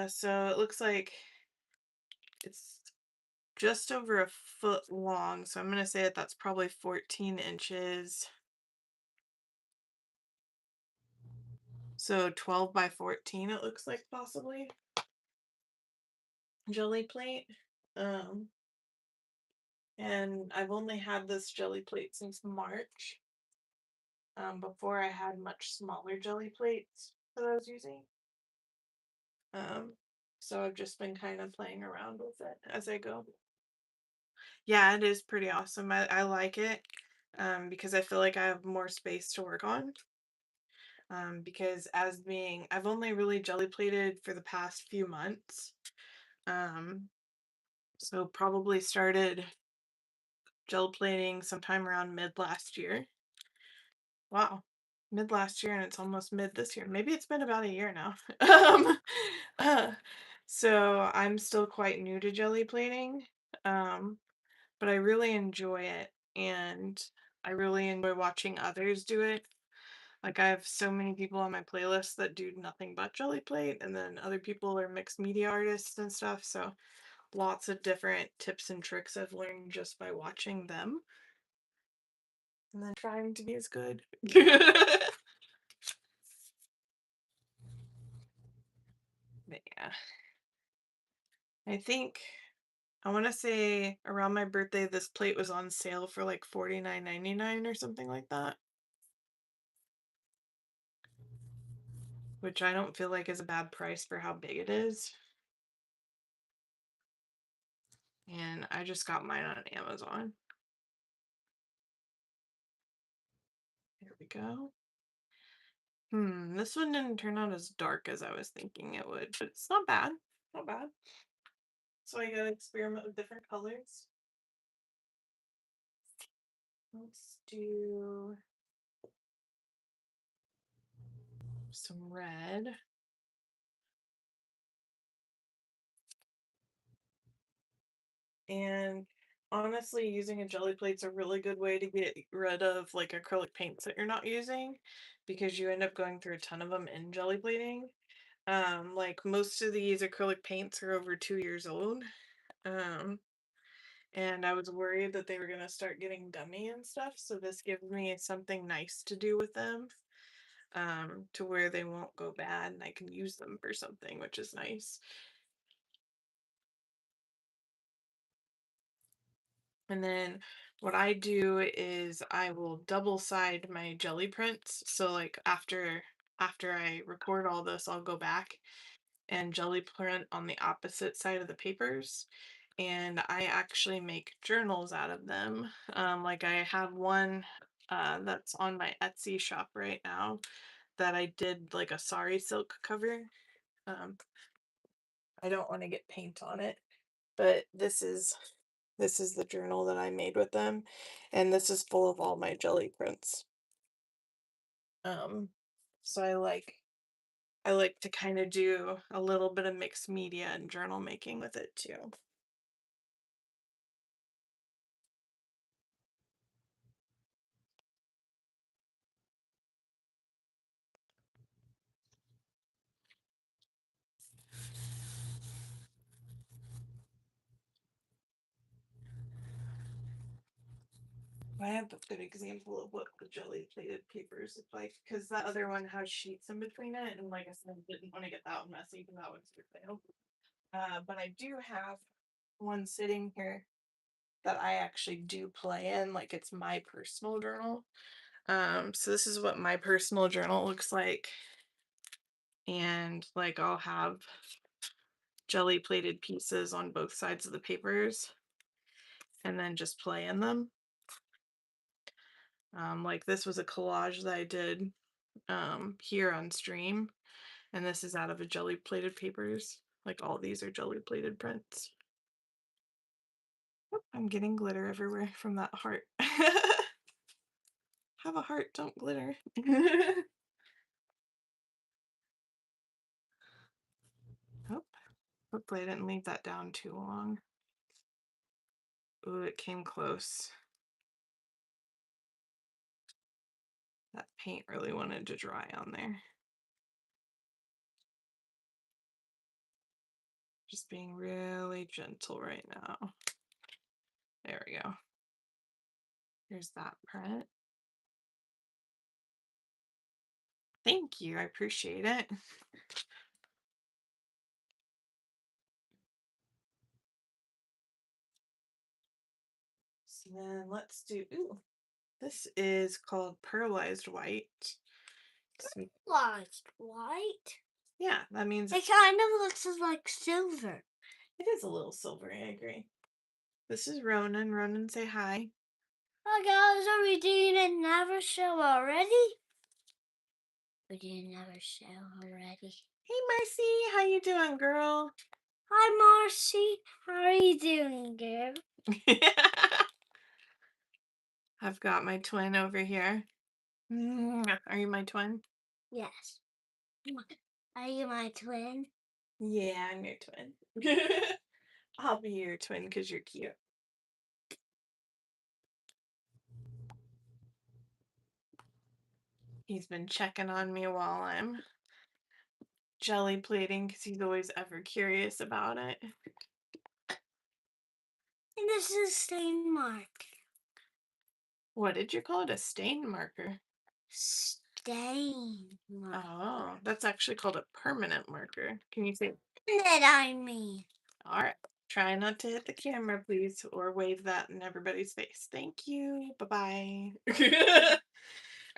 So it looks like it's just over a foot long. So I'm gonna say that that's probably 14 inches. So 12 by 14 it looks like possibly. Jelly plate. Um, and I've only had this jelly plate since March. Before I had much smaller jelly plates that I was using. Um, so I've just been kind of playing around with it as I go. Yeah, it is pretty awesome. I like it because I feel like I have more space to work on. Because I've only really jelly plated for the past few months. Um, so probably started gel plating sometime around mid last year. Wow. Mid last year and it's almost mid this year. Maybe it's been about a year now. Uh, so I'm still quite new to jelly plating. Um, but I really enjoy it and I really enjoy watching others do it. Like I have so many people on my playlist that do nothing but jelly plate and then other people are mixed media artists and stuff. So lots of different tips and tricks I've learned just by watching them and then trying to be as good. But yeah, I think I want to say around my birthday, this plate was on sale for like $49.99 or something like that, which I don't feel like is a bad price for how big it is. And I just got mine on Amazon. There we go. This one didn't turn out as dark as I was thinking it would, but it's not bad. Not bad. So I gotta experiment with different colors. Let's do some red. And honestly, using a jelly plate's a really good way to get rid of like acrylic paints that you're not using because you end up going through a ton of them in jelly plating. Like most of these acrylic paints are over 2 years old. Um, and I was worried that they were gonna start getting gummy and stuff, so this gives me something nice to do with them, to where they won't go bad and I can use them for something, which is nice. And then what I do is I will double side my jelly prints. So like after I record all this, I'll go back and jelly print on the opposite side of the papers. And I actually make journals out of them. Like I have one that's on my Etsy shop right now that I did like a sari silk cover. Um, I don't want to get paint on it, but this is the journal that I made with them, and this is full of all my jelly prints. Um, so I like to kind of do a little bit of mixed media and journal making with it too. I have a good example of what the jelly plated papers look like because that other one has sheets in between it, and like I said, I didn't want to get that one messy because that one's gonna fail. But I do have one sitting here that I actually do play in, like it's my personal journal. So this is what my personal journal looks like. And like I'll have jelly plated pieces on both sides of the papers and then just play in them. Like this was a collage that I did here on stream, and this is out of a jelly plated papers. Like all these are jelly plated prints. Oh, I'm getting glitter everywhere from that heart. Have a heart, don't glitter. Oh, hopefully I didn't leave that down too long. Ooh, it came close. That paint really wanted to dry on there. Just being really gentle right now. There we go. Here's that print. Thank you. I appreciate it. So then let's do, ooh, this is called pearlized white. So, Light white. yeah, that means It kind of looks like silver. it is a little silvery, I agree. This is Ronan. Ronan, say hi. Oh guys, are we doing another show already? We did another show already. Hey, Marcy. How you doing, girl? Hi Marcy, how are you doing, girl? I've got my twin over here. Are you my twin? Yes. Are you my twin? Yeah, I'm your twin. I'll be your twin because you're cute. He's been checking on me while I'm jelly plating because he's always ever curious about it. And this is a stain mark. What did you call it? A stain marker? Stain mark. Oh, that's actually called a permanent marker. Can you say, That I mean. all right, try not to hit the camera, please, or wave that in everybody's face. Thank you. Bye-bye.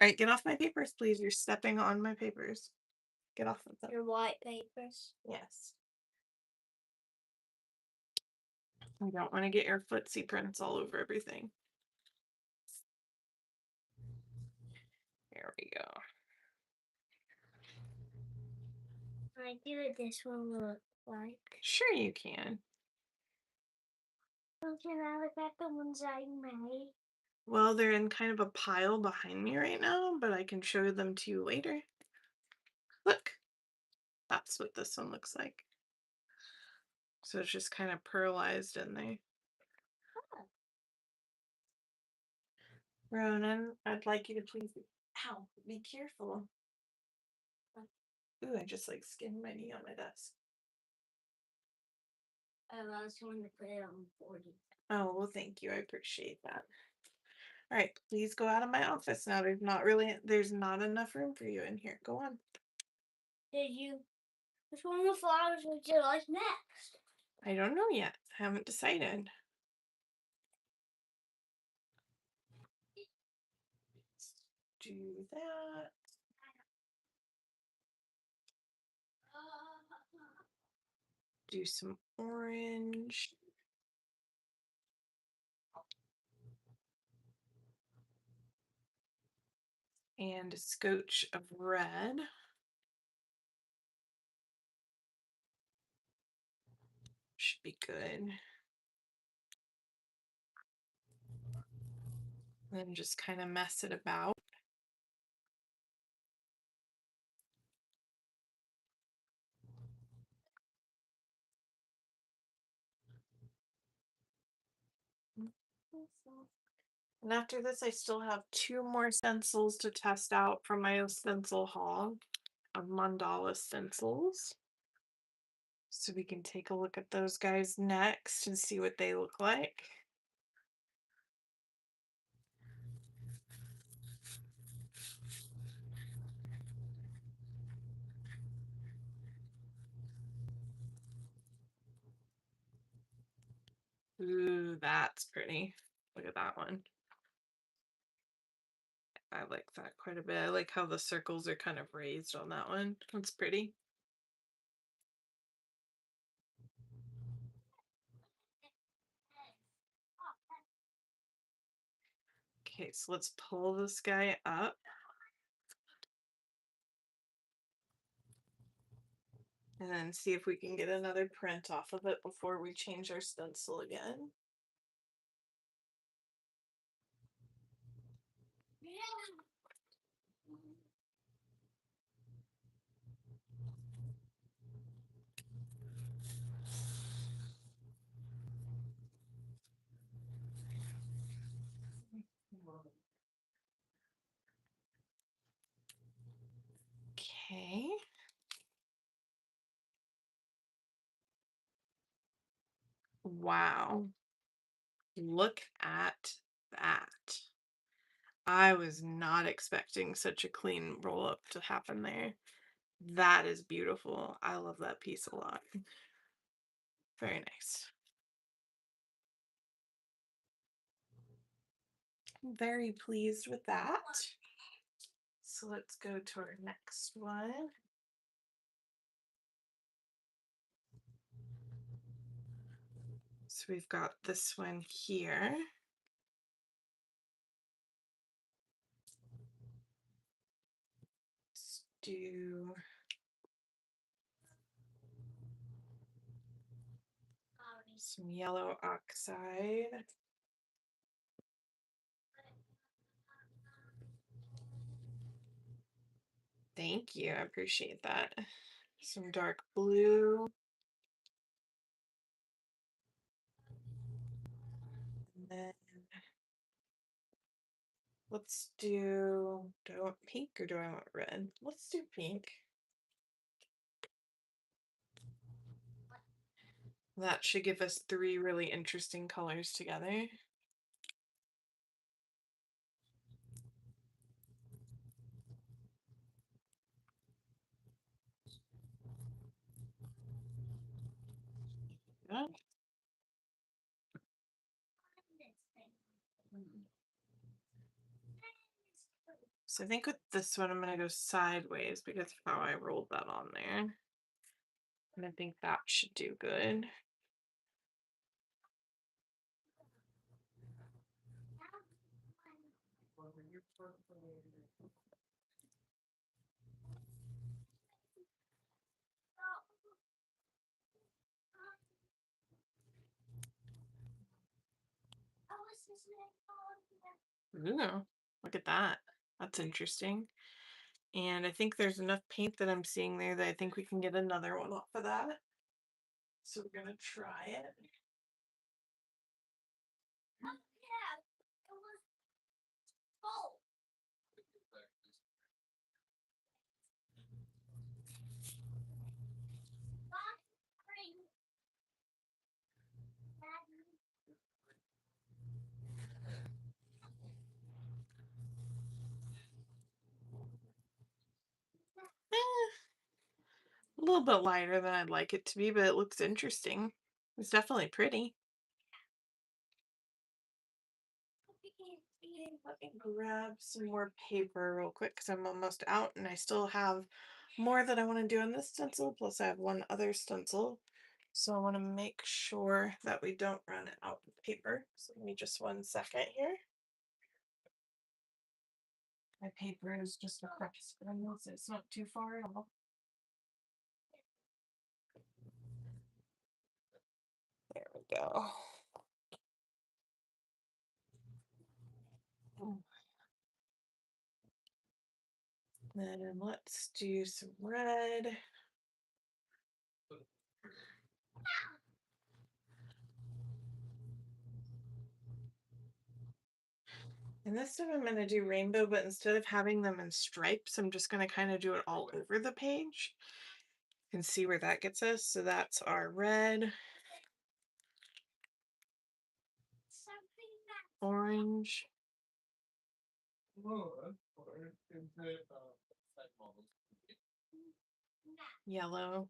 All right, get off my papers, please. You're stepping on my papers. Get off of them. Your white papers. Yes. I don't want to get your footsie prints all over everything. There we go. I do what this one will look like. Sure you can. So can I look at the ones I made? Well, they're in kind of a pile behind me right now, but I can show them to you later. Look, that's what this one looks like. So it's just kind of pearlized in there. Ronan, I'd like you to please ow, be careful. Ooh, I just like skinned my knee on my desk. Oh, I was going to put it on 40. Oh, well, thank you. I appreciate that. All right, please go out of my office now. There's not enough room for you in here. Go on. Which one of the flowers would you like next? I don't know yet. I haven't decided. Let's do that. Do some orange. And a scotch of red. Should be good. Then just kind of mess it about. And after this, I still have 2 more stencils to test out from my stencil haul of mandala stencils. So we can take a look at those guys next and see what they look like. Ooh, that's pretty. Look at that one. I like that quite a bit. I like how the circles are kind of raised on that one. That's pretty. Okay, so let's pull this guy up. And then see if we can get another print off of it before we change our stencil again. Okay. Wow. Look at that. I was not expecting such a clean roll up to happen there. That is beautiful. I love that piece a lot. Very nice. I'm very pleased with that. So let's go to our next one. So we've got this one here. Let's do some yellow oxide. Thank you. I appreciate that. Some dark blue. And then let's do I want pink or do I want red? Let's do pink. That should give us 3 really interesting colors together. Yeah. So I think with this one, I'm going to go sideways because of how I rolled that on there. And I think that should do good. Ooh, look at that. That's interesting. And I think there's enough paint that I'm seeing there that I think we can get another one off of that. So we're gonna try it. Eh, a little bit lighter than I'd like it to be, but it looks interesting. It's definitely pretty. Let me grab some more paper real quick because I'm almost out and I still have more that I want to do on this stencil. Plus, I have one other stencil. So I want to make sure that we don't run out of paper. So give me just 1 second here. My paper is just across from this. It's not too far at all. There we go. Then let's do some red. And this time I'm going to do rainbow, but instead of having them in stripes, I'm just going to kind of do it all over the page and see where that gets us. So that's our red, orange, yellow,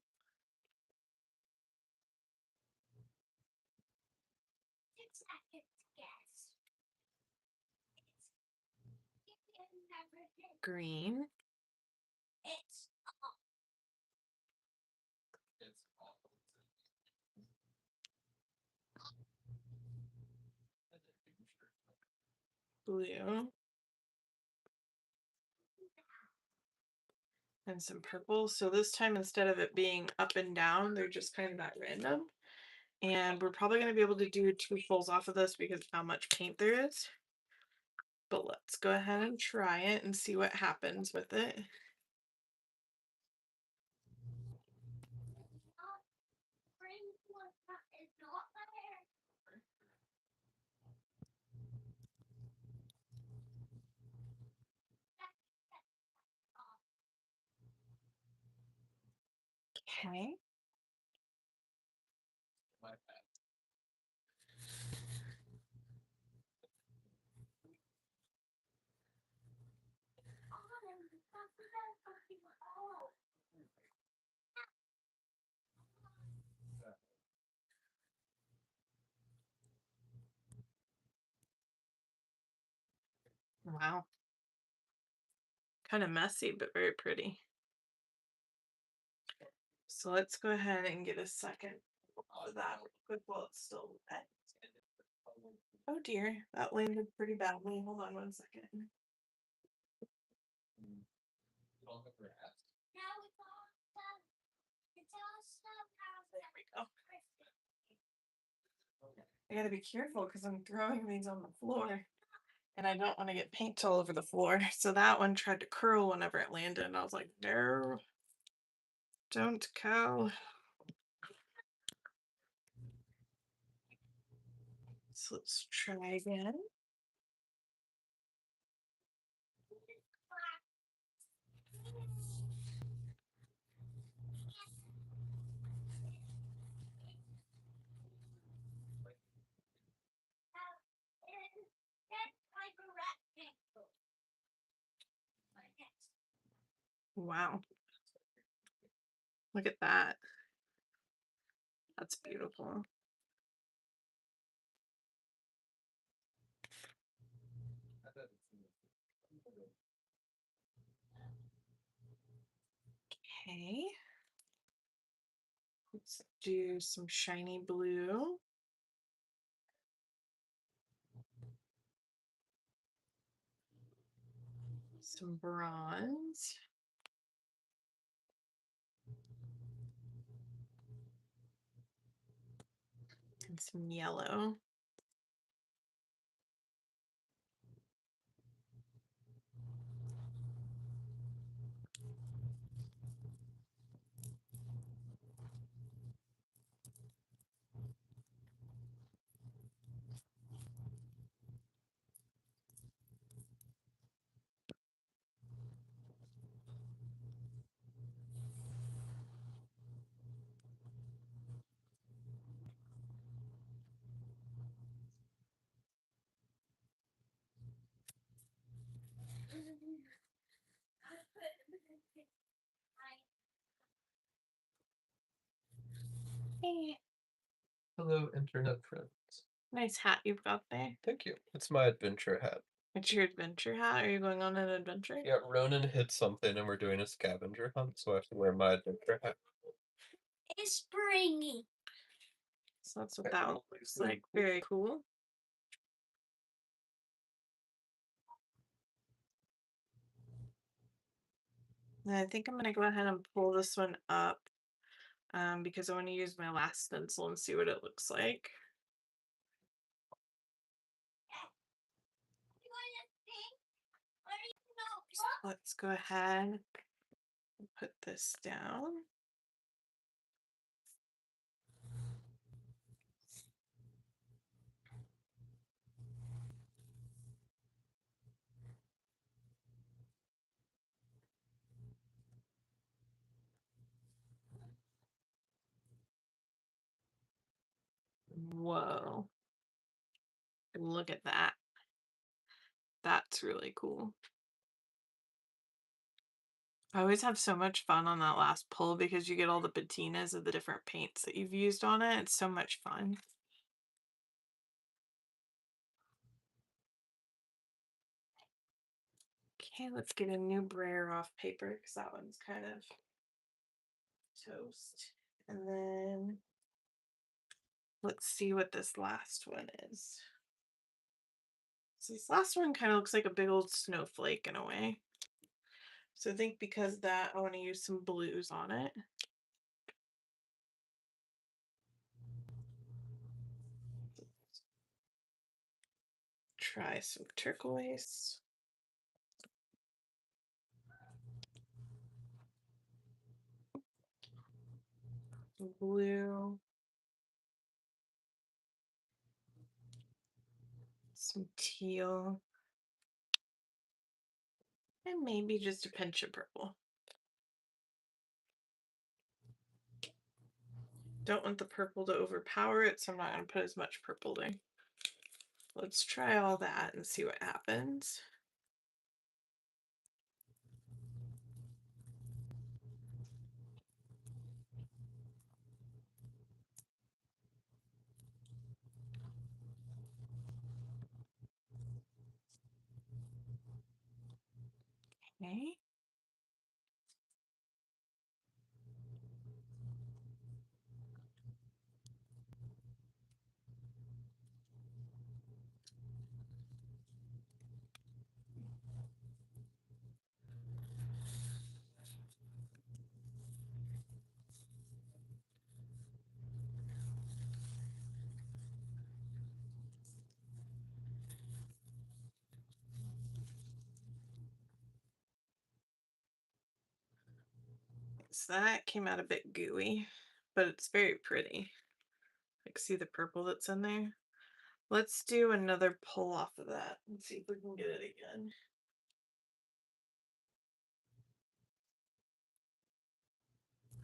green, blue, and some purple. So this time, instead of it being up and down, they're just kind of at random. And we're probably going to be able to do 2 fulls off of this because of how much paint there is. But let's go ahead and try it and see what happens with it. Okay. Wow. Kind of messy, but very pretty. So let's go ahead and get a second of that real quick while it's still wet. Oh dear, that landed pretty badly. Hold on 1 second. There we go. I gotta be careful because I'm throwing these on the floor and I don't want to get paint all over the floor. So that one tried to curl whenever it landed, and I was like, no, don't go. So let's try again. Wow, look at that. That's beautiful. Okay, let's do some shiny blue. Some bronze. And some yellow. Hello, internet friends. Nice hat you've got there. Thank you. It's my adventure hat. It's your adventure hat. Are you going on an adventure? Yeah, Ronan hid something and we're doing a scavenger hunt, so I have to wear my adventure hat. It's springy. So that's what that one looks like. Very cool. And I think I'm going to go ahead and pull this one up because I want to use my last stencil and see what it looks like. Let's go ahead and put this down. Whoa. Look at that. That's really cool. I always have so much fun on that last pull because you get all the patinas of the different paints that you've used on it. It's so much fun. Okay, let's get a new brayer off paper because that one's kind of toast. And then let's see what this last one is. So this last one kind of looks like a big old snowflake in a way. So I think because of that, I want to use some blues on it. Try some turquoise. Blue. Some teal. And maybe just a pinch of purple. Don't want the purple to overpower it, so I'm not going to put as much purple in. Let's try all that and see what happens. Okay. So that came out a bit gooey, but it's very pretty. Like, see the purple that's in there? Let's do another pull off of that and see if we can get it again.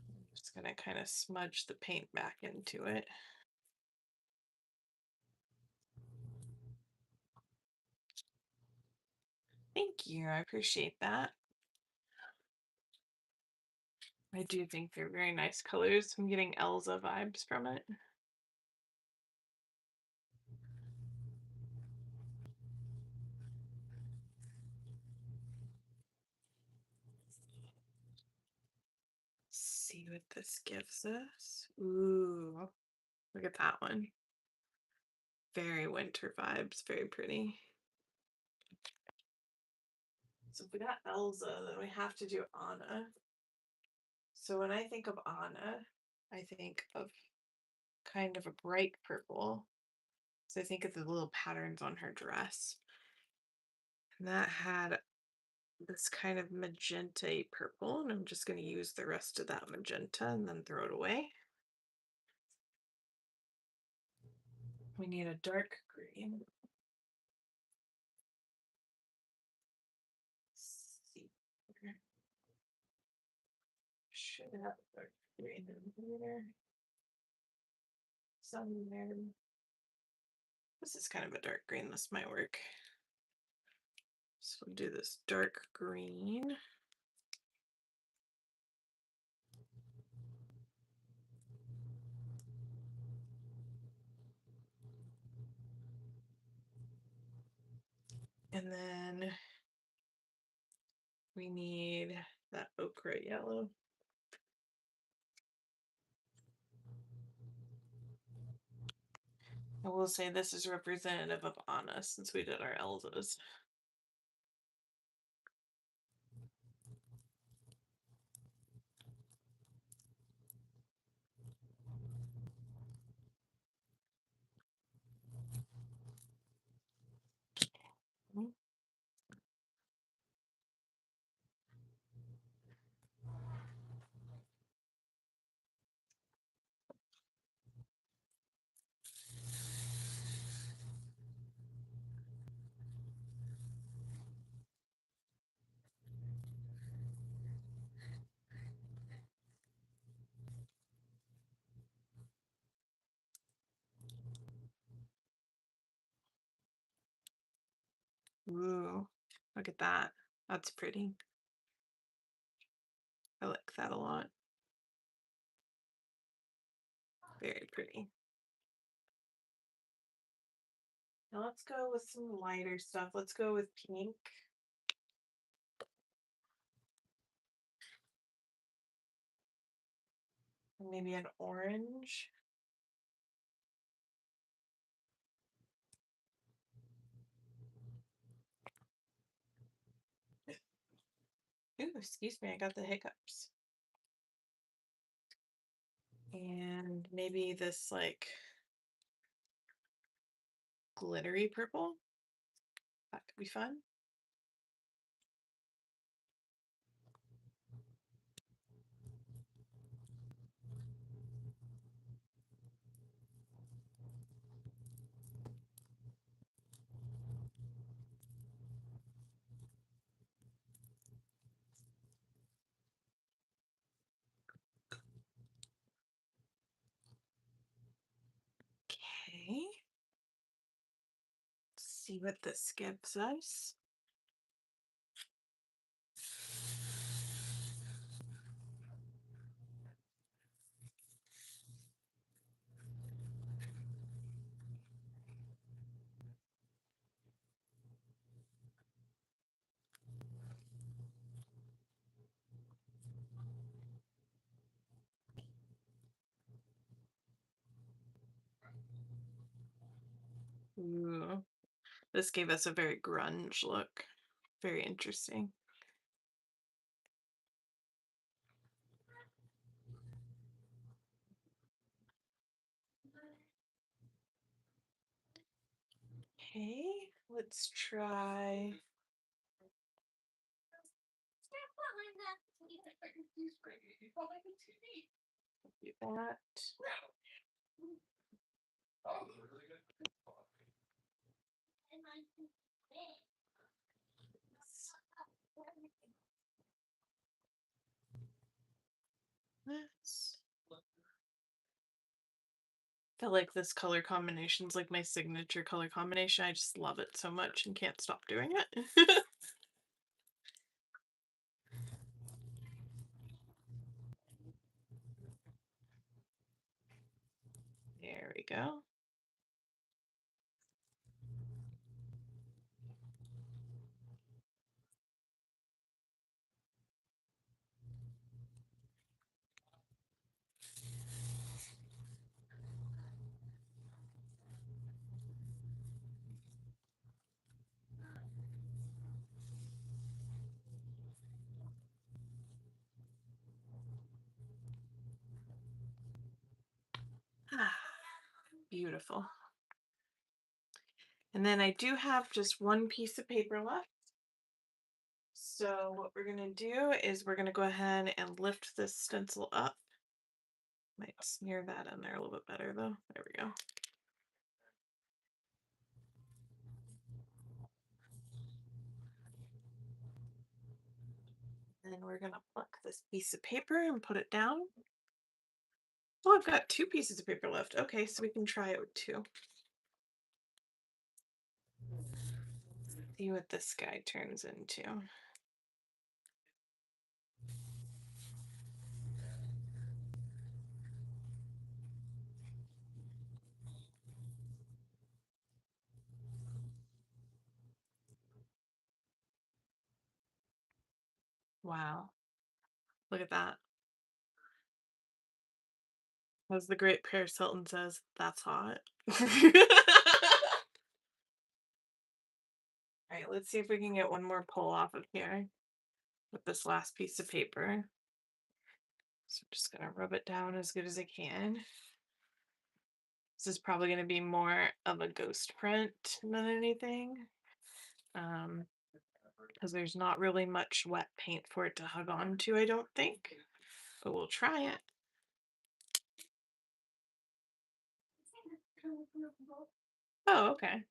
I'm just gonna kind of smudge the paint back into it. Thank you, I appreciate that. I do think they're very nice colors. I'm getting Elsa vibes from it. See what this gives us. Ooh, look at that one. Very winter vibes, very pretty. So if we got Elsa, then we have to do Anna. So when I think of Anna, I think of kind of a bright purple. So I think of the little patterns on her dress. And that had this kind of magenta purple, and I'm just going to use the rest of that magenta and then throw it away. We need a dark green. Let's see. Should have a dark green in there. Some there. This is kind of a dark green. This might work. So we'll do this dark green. And then we need that ochre yellow. I will say this is representative of Anna since we did our Elzas. Ooh, look at that. That's pretty. I like that a lot. Very pretty. Now let's go with some lighter stuff. Let's go with pink. And maybe an orange. Ooh, excuse me, I got the hiccups. And maybe this like glittery purple. That could be fun. Okay. Let's see what this gives us. Ooh, this gave us a very grunge look. Very interesting. Okay, let's try do that. This. I feel like this color combination is like my signature color combination. I just love it so much and can't stop doing it. There we go. Ah, beautiful. And then I do have just one piece of paper left. So what we're going to do is we're going to go ahead and lift this stencil up. Might smear that in there a little bit better though. There we go. And we're going to pluck this piece of paper and put it down. Oh, I've got two pieces of paper left. Okay, so we can try it with two. See what this guy turns into. Wow. Look at that. As the great Paris Hilton says, that's hot. All right, let's see if we can get one more pull off of here with this last piece of paper. So I'm just gonna rub it down as good as I can. This is probably gonna be more of a ghost print than anything. Because there's not really much wet paint for it to hug on to, I don't think. But we'll try it. Oh, okay.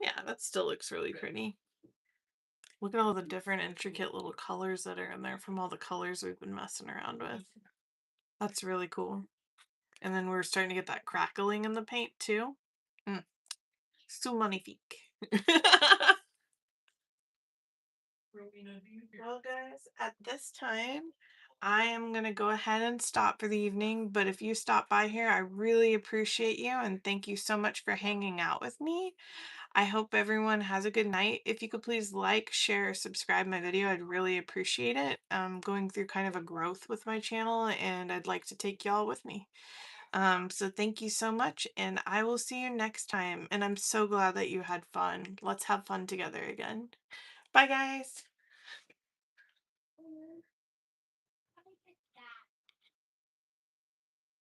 Yeah, that still looks really pretty. Look at all the different intricate little colors that are in there from all the colors we've been messing around with. That's really cool. And then we're starting to get that crackling in the paint too. Mm, so magnifique. Well, guys, at this time, I am going to go ahead and stop for the evening. But if you stop by here, I really appreciate you and thank you so much for hanging out with me. I hope everyone has a good night. If you could please like, share, subscribe my video, I'd really appreciate it. I'm going through kind of a growth with my channel and I'd like to take y'all with me. So thank you so much and I will see you next time. And I'm so glad that you had fun. Let's have fun together again. Bye, guys.